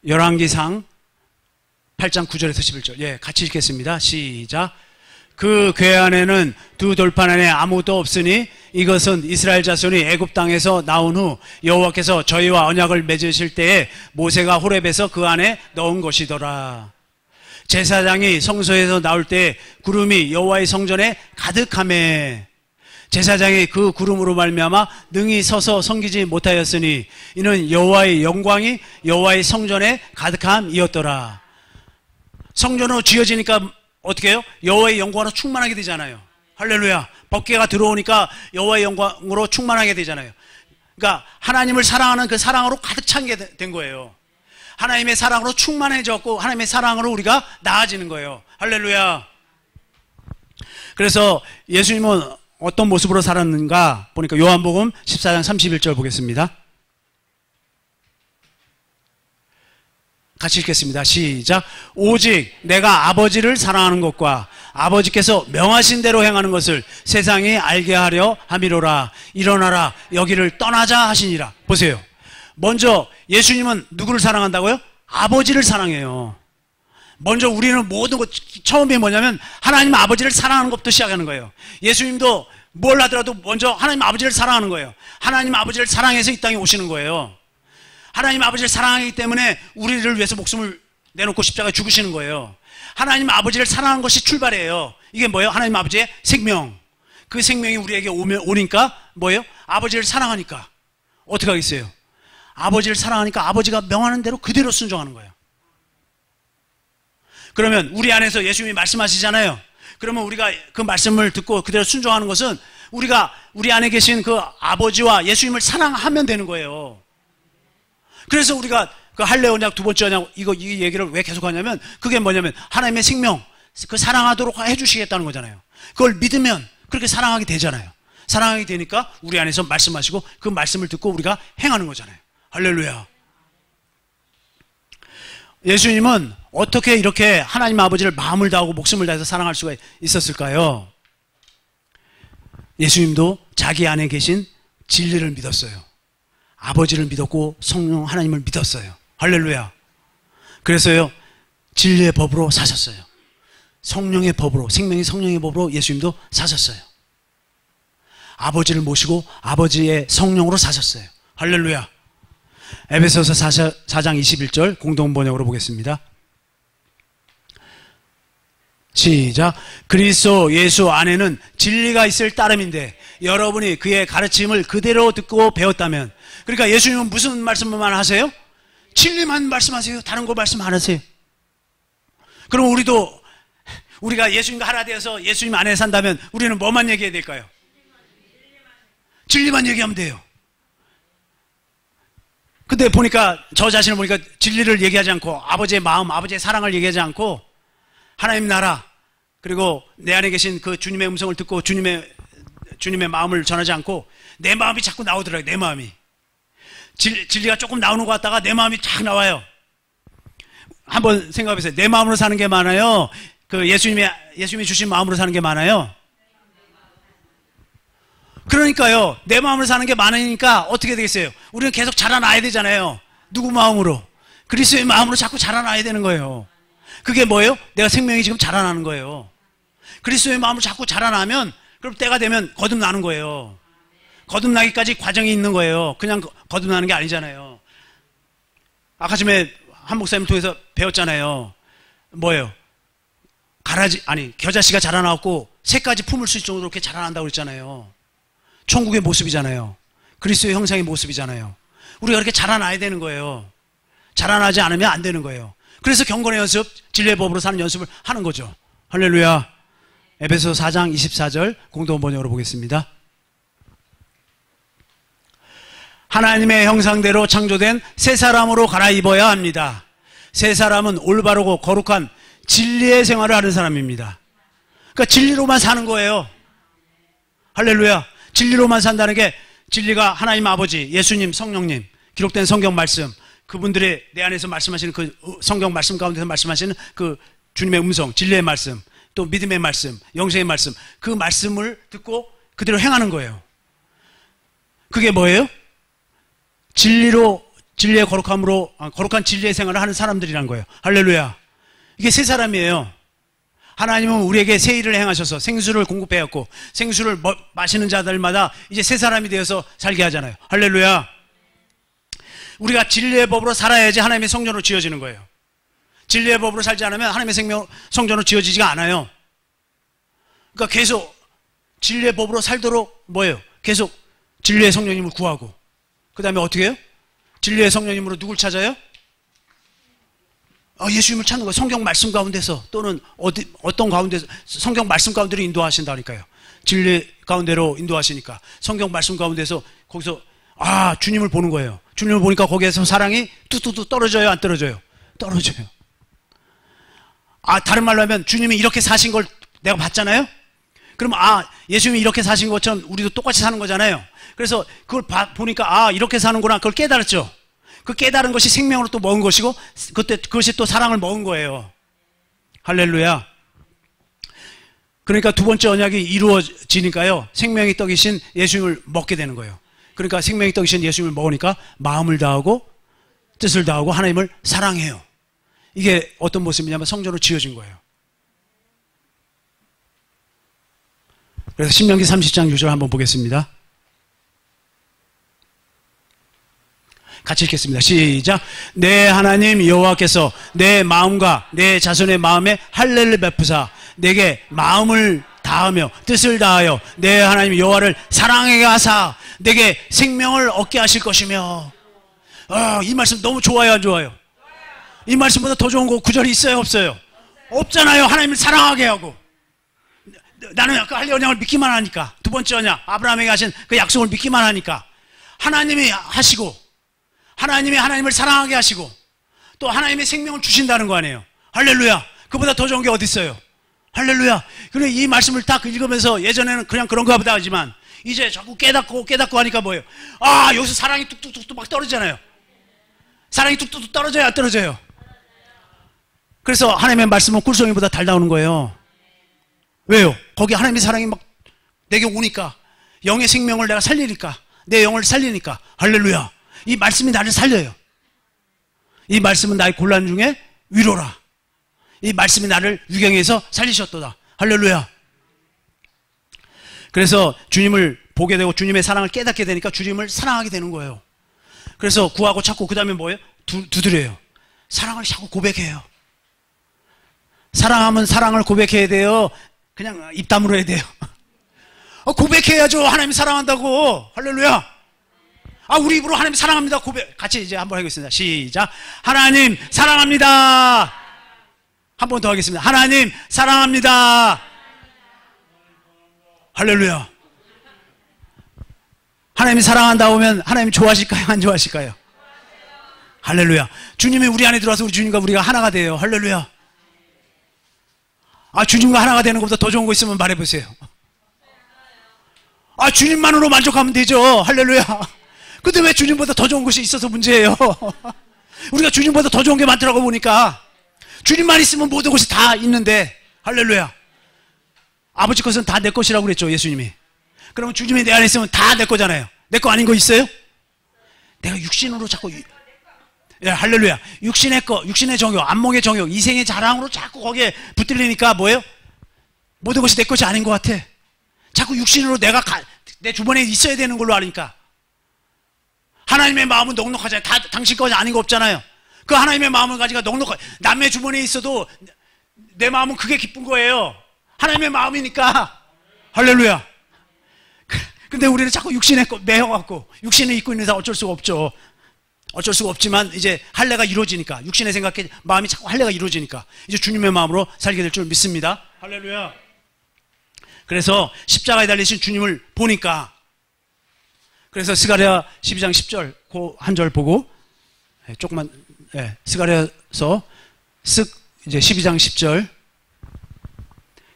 열왕기상 8장 9절에서 11절. 예, 같이 읽겠습니다. 시작. 그 궤 안에는 두 돌판 안에 아무도 없으니 이것은 이스라엘 자손이 애굽 땅에서 나온 후 여호와께서 저희와 언약을 맺으실 때에 모세가 호렙에서 그 안에 넣은 것이더라. 제사장이 성소에서 나올 때 구름이 여호와의 성전에 가득하매 제사장이 그 구름으로 말미암아 능히 서서 섬기지 못하였으니 이는 여호와의 영광이 여호와의 성전에 가득함이었더라. 성전으로 지어지니까 어떻게 해요? 여호와의 영광으로 충만하게 되잖아요. 할렐루야. 법궤가 들어오니까 여호와의 영광으로 충만하게 되잖아요. 그러니까 하나님을 사랑하는 그 사랑으로 가득 차게 된 거예요. 하나님의 사랑으로 충만해졌고 하나님의 사랑으로 우리가 나아지는 거예요. 할렐루야. 그래서 예수님은 어떤 모습으로 살았는가 보니까 요한복음 14장 31절 보겠습니다. 같이 읽겠습니다. 시작. 오직 내가 아버지를 사랑하는 것과 아버지께서 명하신 대로 행하는 것을 세상이 알게 하려 함이로라. 일어나라 여기를 떠나자 하시니라. 보세요. 먼저 예수님은 누구를 사랑한다고요? 아버지를 사랑해요. 먼저 우리는 모든 것 처음에 뭐냐면 하나님 아버지를 사랑하는 것부터 시작하는 거예요. 예수님도 뭘 하더라도 먼저 하나님 아버지를 사랑하는 거예요. 하나님 아버지를 사랑해서 이 땅에 오시는 거예요. 하나님 아버지를 사랑하기 때문에 우리를 위해서 목숨을 내놓고 십자가에 죽으시는 거예요. 하나님 아버지를 사랑하는 것이 출발이에요. 이게 뭐예요? 하나님 아버지의 생명. 그 생명이 우리에게 오니까 뭐예요? 아버지를 사랑하니까 어떻게 하겠어요? 아버지를 사랑하니까 아버지가 명하는 대로 그대로 순종하는 거예요. 그러면 우리 안에서 예수님이 말씀하시잖아요. 그러면 우리가 그 말씀을 듣고 그대로 순종하는 것은 우리가 우리 안에 계신 그 아버지와 예수님을 사랑하면 되는 거예요. 그래서 우리가 그 할례 언약 두 번째 언약 이 얘기를 왜 계속 하냐면 그게 뭐냐면 하나님의 생명 그 사랑하도록 해주시겠다는 거잖아요. 그걸 믿으면 그렇게 사랑하게 되잖아요. 사랑하게 되니까 우리 안에서 말씀하시고 그 말씀을 듣고 우리가 행하는 거잖아요. 할렐루야. 예수님은 어떻게 이렇게 하나님 아버지를 마음을 다하고 목숨을 다해서 사랑할 수가 있었을까요? 예수님도 자기 안에 계신 진리를 믿었어요. 아버지를 믿었고 성령 하나님을 믿었어요. 할렐루야. 그래서요 진리의 법으로 사셨어요. 성령의 법으로, 생명의 성령의 법으로 예수님도 사셨어요. 아버지를 모시고 아버지의 성령으로 사셨어요. 할렐루야. 에베소서 4장 21절 공동번역으로 보겠습니다. 시작. 그리스도 예수 안에는 진리가 있을 따름인데 여러분이 그의 가르침을 그대로 듣고 배웠다면, 그러니까 예수님은 무슨 말씀만 하세요? 진리만 말씀하세요. 다른 거 말씀 안 하세요. 그럼 우리가 예수님과 하나 되어서 예수님 안에 산다면 우리는 뭐만 얘기해야 될까요? 진리만 얘기하면 돼요. 근데 보니까 저 자신을 보니까 진리를 얘기하지 않고 아버지의 마음, 아버지의 사랑을 얘기하지 않고 하나님 나라 그리고 내 안에 계신 그 주님의 음성을 듣고 주님의 마음을 전하지 않고 내 마음이 자꾸 나오더라고요. 내 마음이 진리가 조금 나오는 것 같다가 내 마음이 쫙 나와요. 한번 생각해보세요. 내 마음으로 사는 게 많아요? 그 예수님이 주신 마음으로 사는 게 많아요? 그러니까요, 내 마음으로 사는 게 많으니까 어떻게 되겠어요? 우리는 계속 자라나야 되잖아요. 누구 마음으로? 그리스도의 마음으로 자꾸 자라나야 되는 거예요. 그게 뭐예요? 내가 생명이 지금 자라나는 거예요. 그리스도의 마음으로 자꾸 자라나면 그럼 때가 되면 거듭나는 거예요. 거듭나기까지 과정이 있는 거예요. 그냥 거듭나는 게 아니잖아요. 아까 전에 한 목사님 통해서 배웠잖아요. 뭐예요? 겨자씨가 자라나고 새까지 품을 수 있을 정도로 이렇게 자라난다고 그랬잖아요. 천국의 모습이잖아요. 그리스도의 형상의 모습이잖아요. 우리가 그렇게 자라나야 되는 거예요. 자라나지 않으면 안 되는 거예요. 그래서 경건의 연습, 진리의 법으로 사는 연습을 하는 거죠. 할렐루야. 에베소 4장 24절 공동번역으로 보겠습니다. 하나님의 형상대로 창조된 새 사람으로 갈아입어야 합니다. 새 사람은 올바르고 거룩한 진리의 생활을 하는 사람입니다. 그러니까 진리로만 사는 거예요. 할렐루야. 진리로만 산다는 게 진리가 하나님 아버지, 예수님, 성령님, 기록된 성경 말씀, 그분들의 내 안에서 말씀하시는 그 성경 말씀 가운데서 말씀하시는 그 주님의 음성, 진리의 말씀, 또 믿음의 말씀, 영생의 말씀, 그 말씀을 듣고 그대로 행하는 거예요. 그게 뭐예요? 진리의 거룩한 진리의 생활을 하는 사람들이란 거예요. 할렐루야. 이게 새 사람이에요. 하나님은 우리에게 새 일을 행하셔서 생수를 공급해왔고 생수를 마시는 자들마다 이제 새 사람이 되어서 살게 하잖아요. 할렐루야. 우리가 진리의 법으로 살아야지 하나님의 성전으로 지어지는 거예요. 진리의 법으로 살지 않으면 하나님의 성전으로 지어지지가 않아요. 그러니까 계속 진리의 법으로 살도록 뭐예요? 계속 진리의 성령님을 구하고 그 다음에 어떻게 해요? 진리의 성령님으로 누굴 찾아요? 예수님을 찾는 거예요. 성경 말씀 가운데서 또는 어떤 가운데서 성경 말씀 가운데로 인도하신다니까요. 진리 가운데로 인도하시니까 성경 말씀 가운데서 거기서 주님을 보는 거예요. 주님을 보니까 거기에서 사랑이 뚝뚝뚝 떨어져요? 안 떨어져요? 떨어져요. 다른 말로 하면 주님이 이렇게 사신 걸 내가 봤잖아요? 그럼 예수님이 이렇게 사신 것처럼 우리도 똑같이 사는 거잖아요. 그래서 그걸 보니까 이렇게 사는구나. 그걸 깨달았죠. 그 깨달은 것이 생명으로 또 먹은 것이고 그것이 또 사랑을 먹은 거예요. 할렐루야. 그러니까 두 번째 언약이 이루어지니까요. 생명의 떡이신 예수님을 먹게 되는 거예요. 그러니까 생명의 떡이신 예수님을 먹으니까 마음을 다하고 뜻을 다하고 하나님을 사랑해요. 이게 어떤 모습이냐면 성전으로 지어진 거예요. 그래서 신명기 30장 6절 한번 보겠습니다. 같이 읽겠습니다. 시작. 내 하나님 여호와께서 내 마음과 내 자손의 마음에 할례를 베푸사 내게 마음을 다하며 뜻을 다하여 내 하나님 여호와를 사랑하게 하사 내게 생명을 얻게 하실 것이며. 이 말씀 너무 좋아요, 안 좋아요? 이 말씀보다 더 좋은 거 구절이 있어요, 없어요? 없잖아요. 하나님을 사랑하게 하고. 나는 그 할 언약을 믿기만 하니까. 두 번째 언약, 아브라함에게 하신 그 약속을 믿기만 하니까. 하나님이 하시고, 하나님을 사랑하게 하시고, 또 하나님의 생명을 주신다는 거 아니에요. 할렐루야. 그보다 더 좋은 게 어디 있어요. 할렐루야. 그래, 이 말씀을 딱 읽으면서 예전에는 그냥 그런가 보다 하지만 이제 자꾸 깨닫고 하니까 뭐예요? 아, 여기서 사랑이 뚝뚝뚝뚝 막 떨어지잖아요. 사랑이 뚝뚝뚝 떨어져요, 안 떨어져요? 그래서 하나님의 말씀은 꿀송이보다 달다오는 거예요. 왜요? 거기 하나님의 사랑이 막 내게 오니까, 영의 생명을 내가 살리니까, 내 영을 살리니까. 할렐루야. 이 말씀이 나를 살려요. 이 말씀은 나의 곤란 중에 위로라. 이 말씀이 나를 유경에서 살리셨도다. 할렐루야. 그래서 주님을 보게 되고 주님의 사랑을 깨닫게 되니까 주님을 사랑하게 되는 거예요. 그래서 구하고 찾고 그 다음에 뭐예요? 두드려요. 사랑을 자꾸 고백해요. 사랑하면 사랑을 고백해야 돼요. 그냥 입담으로 해야 돼요. 고백해야죠. 하나님 사랑한다고. 할렐루야. 우리 입으로 하나님 사랑합니다. 고백. 같이 이제 한번 하겠습니다. 시작. 하나님 사랑합니다. 한 번 더 하겠습니다. 하나님 사랑합니다. 할렐루야. 하나님이 사랑한다 오면 하나님 좋아하실까요? 안 좋아하실까요? 할렐루야. 주님이 우리 안에 들어와서 우리 주님과 우리가 하나가 돼요. 할렐루야. 주님과 하나가 되는 것보다 더 좋은 거 있으면 말해보세요. 주님만으로 만족하면 되죠. 할렐루야. 근데 왜 주님보다 더 좋은 것이 있어서 문제예요? 우리가 주님보다 더 좋은 게 많더라고 보니까. 주님만 있으면 모든 것이 다 있는데. 할렐루야. 아버지 것은 다 내 것이라고 그랬죠, 예수님이. 그러면 주님이 내 안에 있으면 다 내 거잖아요. 내 거 아닌 거 있어요? 내가 육신으로 자꾸, 할렐루야. 육신의 거, 육신의 정욕, 안목의 정욕, 이생의 자랑으로 자꾸 거기에 붙들리니까 뭐예요? 모든 것이 내 것이 아닌 것 같아. 자꾸 육신으로 내 주변에 있어야 되는 걸로 아니까. 하나님의 마음은 넉넉하잖아요. 다 당신 것이 아닌 거 없잖아요. 그 하나님의 마음을 가지고 남의 주변에 있어도 내 마음은 그게 기쁜 거예요. 하나님의 마음이니까. 할렐루야. 근데 우리는 자꾸 육신에 매여갖고 육신에 입고 있는 사람 어쩔 수가 없죠. 어쩔 수가 없지만 이제 할례가 이루어지니까, 육신의 생각에 마음이 자꾸 할례가 이루어지니까 이제 주님의 마음으로 살게 될 줄 믿습니다. 할렐루야. 그래서 십자가에 달리신 주님을 보니까, 그래서 스가랴 12장 10절 그 한 절 보고 조금만, 스가랴서 이제 12장 10절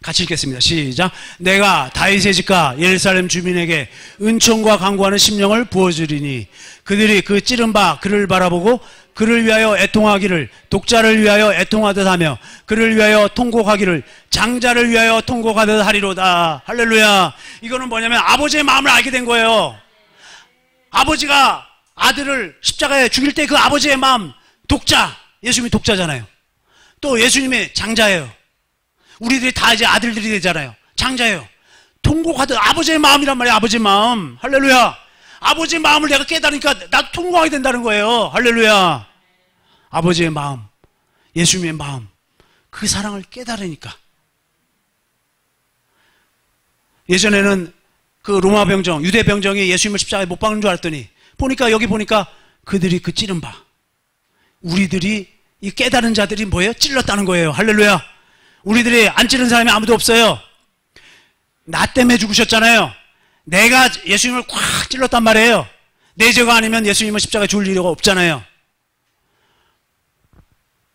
같이 읽겠습니다. 시작. 내가 다윗의 집과 예루살렘 주민에게 은총과 강구하는 심령을 부어주리니 그들이 그 찌른 바 그를 바라보고 그를 위하여 애통하기를 독자를 위하여 애통하듯 하며 그를 위하여 통곡하기를 장자를 위하여 통곡하듯 하리로다. 할렐루야. 이거는 뭐냐면 아버지의 마음을 알게 된 거예요. 아버지가 아들을 십자가에 죽일 때 그 아버지의 마음, 독자, 예수님이 독자잖아요. 또 예수님이 장자예요. 우리들이 다 이제 아들들이 되잖아요. 장자예요. 통곡하듯 아버지의 마음이란 말이에요. 아버지의 마음. 할렐루야. 아버지의 마음을 내가 깨달으니까 나도 통곡하게 된다는 거예요. 할렐루야. 아버지의 마음, 예수님의 마음, 그 사랑을 깨달으니까. 예전에는 그 로마 병정, 유대 병정이 예수님을 십자가에 못 박는 줄 알았더니 여기 보니까 그들이 그 찌른 바, 우리들이 이 깨달은 자들이 뭐예요? 찔렀다는 거예요. 할렐루야. 우리들이 안 찌른 사람이 아무도 없어요. 나 때문에 죽으셨잖아요. 내가 예수님을 콱 찔렀단 말이에요. 내 죄가 아니면 예수님은 십자가에 죽을 일이 없잖아요.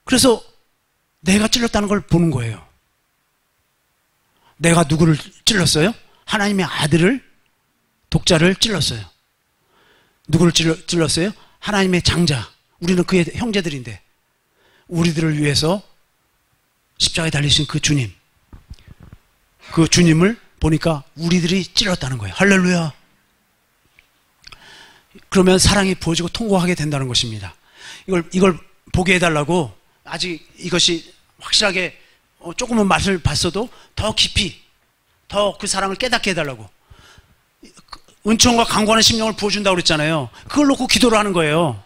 그래서 내가 찔렀다는 걸 보는 거예요. 내가 누구를 찔렀어요? 하나님의 아들을, 독자를 찔렀어요. 누구를 찔렀어요? 하나님의 장자. 우리는 그의 형제들인데 우리들을 위해서 십자가에 달리신 그 주님, 그 주님을 보니까 우리들이 찔렀다는 거예요. 할렐루야. 그러면 사랑이 부어지고 통곡하게 된다는 것입니다. 이걸 보게 해달라고, 아직 이것이 확실하게 조금은 맛을 봤어도 더 깊이, 더 그 사랑을 깨닫게 해달라고. 은총과 강구하는 심령을 부어준다고 그랬잖아요. 그걸 놓고 기도를 하는 거예요.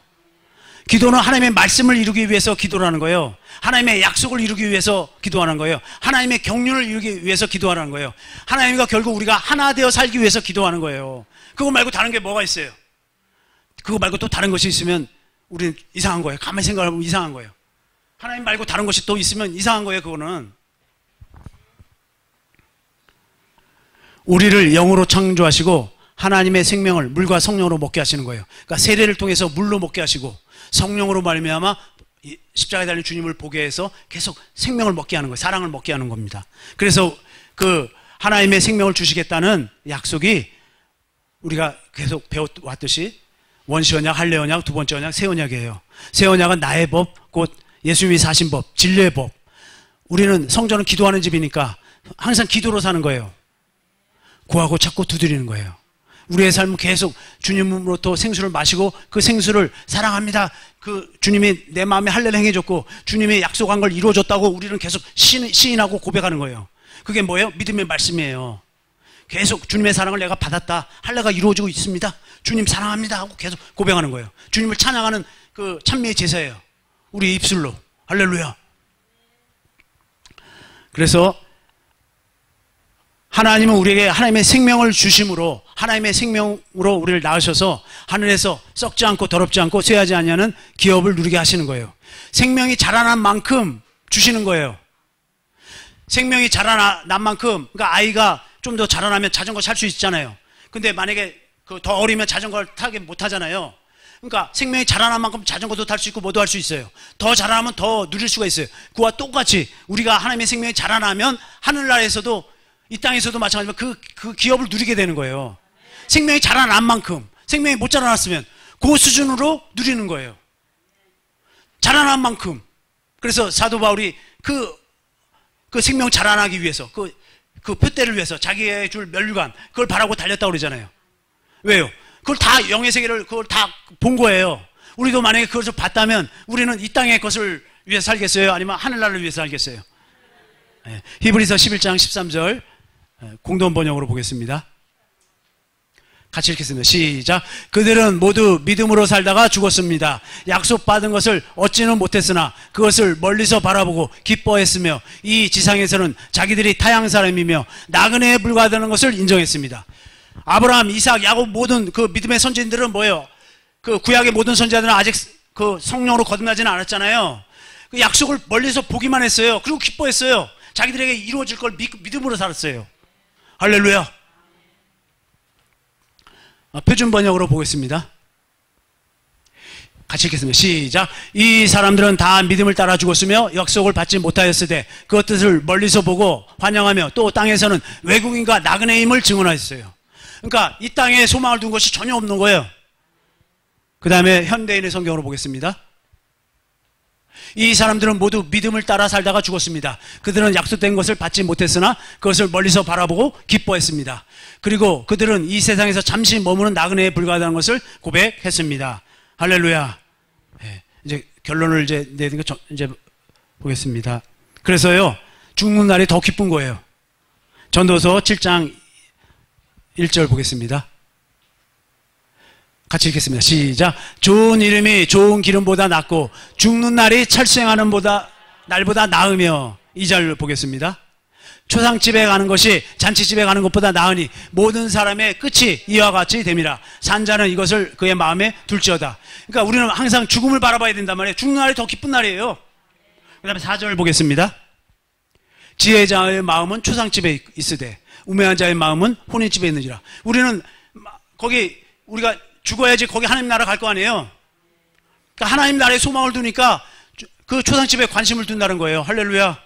기도는 하나님의 말씀을 이루기 위해서 기도를 하는 거예요. 하나님의 약속을 이루기 위해서 기도하는 거예요. 하나님의 경륜을 이루기 위해서 기도하는 거예요. 하나님과 결국 우리가 하나 되어 살기 위해서 기도하는 거예요. 그거 말고 다른 게 뭐가 있어요? 그거 말고 또 다른 것이 있으면 우리는 이상한 거예요. 가만히 생각해보면 이상한 거예요. 하나님 말고 다른 것이 또 있으면 이상한 거예요, 그거는. 우리를 영으로 창조하시고 하나님의 생명을 물과 성령으로 먹게 하시는 거예요. 그러니까 세례를 통해서 물로 먹게 하시고 성령으로 말미암아 십자가에 달린 주님을 보게 해서 계속 생명을 먹게 하는 거예요. 사랑을 먹게 하는 겁니다. 그래서 그 하나님의 생명을 주시겠다는 약속이 우리가 계속 배워왔듯이 원시 언약, 할례 언약, 두 번째 언약, 새 언약이에요. 새 언약은 나의 법, 곧 예수님이 사신 법, 진리의 법. 우리는 성전은 기도하는 집이니까 항상 기도로 사는 거예요. 구하고 찾고 두드리는 거예요. 우리의 삶은 계속 주님으로부터 생수를 마시고 그 생수를 사랑합니다. 그 주님이 내 마음에 할례를 행해줬고 주님이 약속한 걸 이루어줬다고 우리는 계속 시인하고 고백하는 거예요. 그게 뭐예요? 믿음의 말씀이에요. 계속 주님의 사랑을 내가 받았다. 할례가 이루어지고 있습니다. 주님 사랑합니다 하고 계속 고백하는 거예요. 주님을 찬양하는 그 찬미의 제사예요. 우리 입술로. 할렐루야. 그래서 하나님은 우리에게 하나님의 생명을 주심으로 하나님의 생명으로 우리를 낳으셔서 하늘에서 썩지 않고 더럽지 않고 쇠하지 아니하는 기업을 누리게 하시는 거예요. 생명이 자라난 만큼 주시는 거예요. 생명이 자라난 만큼, 그러니까 아이가 좀 더 자라나면 자전거 탈 수 있잖아요. 근데 만약에 더 어리면 자전거를 타게 못 하잖아요. 그러니까 생명이 자라난 만큼 자전거도 탈 수 있고 뭐도 할 수 있어요. 더 자라나면 더 누릴 수가 있어요. 그와 똑같이 우리가 하나님의 생명이 자라나면 하늘나라에서도 이 땅에서도 마찬가지로 그 기업을 누리게 되는 거예요. 생명이 자라난 만큼, 생명이 못 자라났으면 그 수준으로 누리는 거예요. 자라난 만큼. 그래서 사도 바울이 그 생명 자라나기 위해서, 그 표대를 위해서 자기의 줄 면류관, 그걸 바라고 달렸다고 그러잖아요. 왜요? 그걸 다 영의 세계를 그걸 다 본 거예요. 우리도 만약에 그것을 봤다면 우리는 이 땅의 것을 위해서 살겠어요? 아니면 하늘나라를 위해서 살겠어요? 네. 히브리서 11장 13절 공동 번역으로 보겠습니다. 같이 읽겠습니다. 시작. 그들은 모두 믿음으로 살다가 죽었습니다. 약속받은 것을 얻지는 못했으나 그것을 멀리서 바라보고 기뻐했으며 이 지상에서는 자기들이 타양 사람이며 나그네에 불과하다는 것을 인정했습니다. 아브라함, 이삭, 야곱 모든 그 믿음의 선지자들은 뭐예요? 그 구약의 모든 선지자들은 아직 그 성령으로 거듭나지는 않았잖아요. 그 약속을 멀리서 보기만 했어요. 그리고 기뻐했어요. 자기들에게 이루어질 걸 믿음으로 살았어요. 할렐루야. 표준 번역으로 보겠습니다. 같이 읽겠습니다. 시작. 이 사람들은 다 믿음을 따라 죽었으며 약속을 받지 못하였으되 그 뜻을 멀리서 보고 환영하며 또 땅에서는 외국인과 나그네임을 증언하였어요. 그러니까 이 땅에 소망을 둔 것이 전혀 없는 거예요. 그 다음에 현대인의 성경으로 보겠습니다. 이 사람들은 모두 믿음을 따라 살다가 죽었습니다. 그들은 약속된 것을 받지 못했으나 그것을 멀리서 바라보고 기뻐했습니다. 그리고 그들은 이 세상에서 잠시 머무는 나그네에 불과하다는 것을 고백했습니다. 할렐루야. 네, 이제 결론을 이제 내는 거 이제 보겠습니다. 그래서요, 죽는 날이 더 기쁜 거예요. 전도서 7장 1절 보겠습니다. 같이 읽겠습니다. 시작. 좋은 이름이 좋은 기름보다 낫고 죽는 날이 철생하는 날보다 나으며. 2절 보겠습니다. 초상집에 가는 것이 잔치집에 가는 것보다 나으니 모든 사람의 끝이 이와 같이 됨이라. 산자는 이것을 그의 마음에 둘지어다. 그러니까 우리는 항상 죽음을 바라봐야 된단 말이에요. 죽는 날이 더 기쁜 날이에요. 그 다음에 4절 보겠습니다. 지혜자의 마음은 초상집에 있으되 우매한 자의 마음은 혼인집에 있느니라. 우리는 거기 우리가 죽어야지 거기 하나님 나라 갈 거 아니에요. 그러니까 하나님 나라에 소망을 두니까 그 초상집에 관심을 둔다는 거예요. 할렐루야.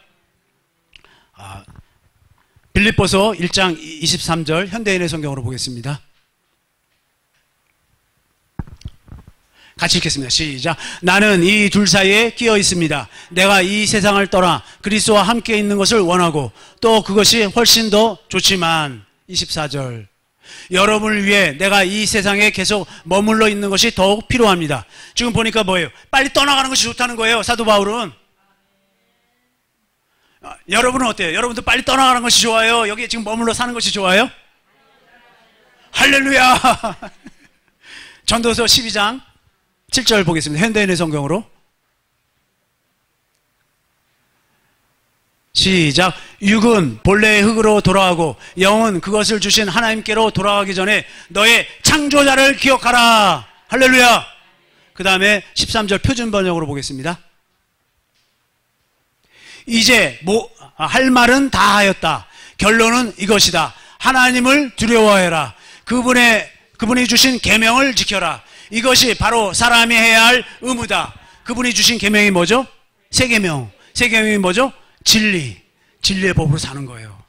빌립보서 1장 23절 현대인의 성경으로 보겠습니다. 같이 읽겠습니다. 시작. 나는 이 둘 사이에 끼어 있습니다. 내가 이 세상을 떠나 그리스도와 함께 있는 것을 원하고 또 그것이 훨씬 더 좋지만. 24절. 여러분을 위해 내가 이 세상에 계속 머물러 있는 것이 더욱 필요합니다. 지금 보니까 뭐예요? 빨리 떠나가는 것이 좋다는 거예요. 사도 바울은. 여러분은 어때요? 여러분도 빨리 떠나가는 것이 좋아요? 여기에 지금 머물러 사는 것이 좋아요? 할렐루야. 전도서 12장 7절 보겠습니다. 현대인의 성경으로. 시작. 육은 본래의 흙으로 돌아가고 영은 그것을 주신 하나님께로 돌아가기 전에 너의 창조자를 기억하라. 할렐루야. 그 다음에 13절 표준 번역으로 보겠습니다. 이제 할 말은 다 하였다. 결론은 이것이다. 하나님을 두려워해라. 그분이 주신 계명을 지켜라. 이것이 바로 사람이 해야 할 의무다. 그분이 주신 계명이 뭐죠? 세 계명. 세 계명이 뭐죠? 진리. 진리의 법으로 사는 거예요.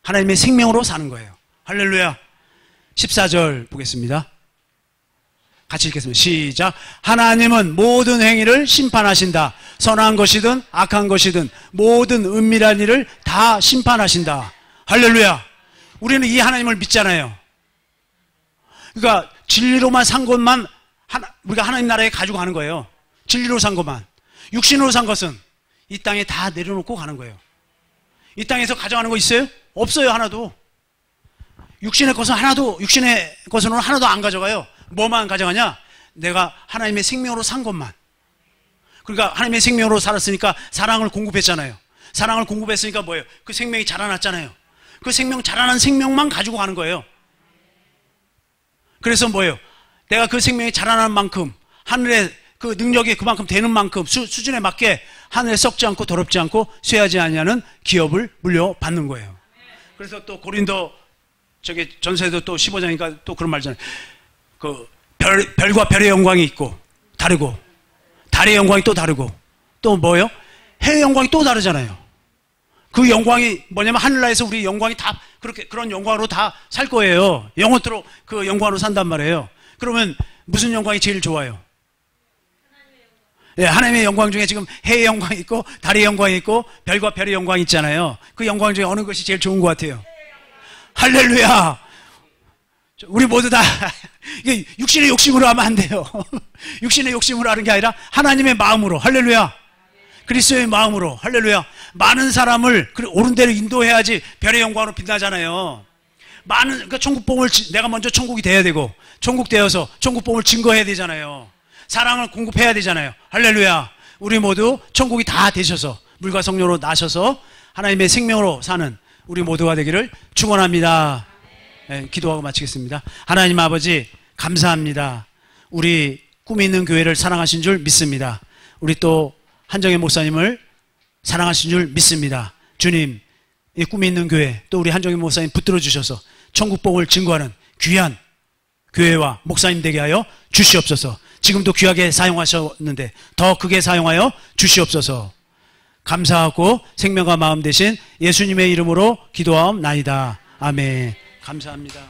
하나님의 생명으로 사는 거예요. 할렐루야. 14절 보겠습니다. 같이 읽겠습니다. 시작. 하나님은 모든 행위를 심판하신다. 선한 것이든 악한 것이든 모든 은밀한 일을 다 심판하신다. 할렐루야. 우리는 이 하나님을 믿잖아요. 그러니까 진리로만 산 것만 우리가 하나님 나라에 가지고 가는 거예요. 진리로 산 것만. 육신으로 산 것은 이 땅에 다 내려놓고 가는 거예요. 이 땅에서 가져가는 거 있어요? 없어요. 하나도. 육신의 것은 하나도 안 가져가요. 뭐만 가져가냐? 내가 하나님의 생명으로 산 것만. 그러니까 하나님의 생명으로 살았으니까 사랑을 공급했잖아요. 사랑을 공급했으니까 뭐예요? 그 생명이 자라났잖아요. 그 자라난 생명만 가지고 가는 거예요. 그래서 뭐예요? 내가 그 생명이 자라나는 만큼 하늘의 그 능력이 그만큼 되는 만큼 수준에 맞게 하늘에 썩지 않고 더럽지 않고 쇠하지 아니하는 기업을 물려받는 거예요. 그래서 또 고린도 전서에도 또 15장이니까 또 그런 말이잖아요. 그 별과 별의 영광이 있고 다르고 달의 영광이 또 다르고 또 뭐예요? 해의 영광이 또 다르잖아요. 그 영광이 뭐냐면 하늘나라에서 우리 영광이 다 그런 영광으로 다 살 거예요. 영원토록 그 영광으로 산단 말이에요. 그러면 무슨 영광이 제일 좋아요? 예, 하나님의 영광 중에 지금 해의 영광이 있고 달의 영광이 있고 별과 별의 영광이 있잖아요. 그 영광 중에 어느 것이 제일 좋은 것 같아요? 할렐루야. 우리 모두 다 이게 육신의 욕심으로 하면 안 돼요. 육신의 욕심으로 하는 게 아니라 하나님의 마음으로. 할렐루야. 그리스도의 마음으로. 할렐루야. 많은 사람을 옳은 대로 인도해야지 별의 영광으로 빛나잖아요. 그러니까 천국복을 내가 먼저 천국이 돼야 되고 천국 되어서 천국복을 증거해야 되잖아요. 사랑을 공급해야 되잖아요. 할렐루야. 우리 모두 천국이 다 되셔서 물과 성령으로 나셔서 하나님의 생명으로 사는 우리 모두가 되기를 축원합니다. 네, 기도하고 마치겠습니다. 하나님 아버지 감사합니다. 우리 꿈이 있는 교회를 사랑하신 줄 믿습니다. 우리 또 한정혜 목사님을 사랑하신 줄 믿습니다. 주님, 이 꿈이 있는 교회 또 우리 한정혜 목사님 붙들어 주셔서 천국복을 증거하는 귀한 교회와 목사님 되게 하여 주시옵소서. 지금도 귀하게 사용하셨는데 더 크게 사용하여 주시옵소서. 감사하고 생명과 마음 되신 예수님의 이름으로 기도하옵나이다. 아멘. 감사합니다.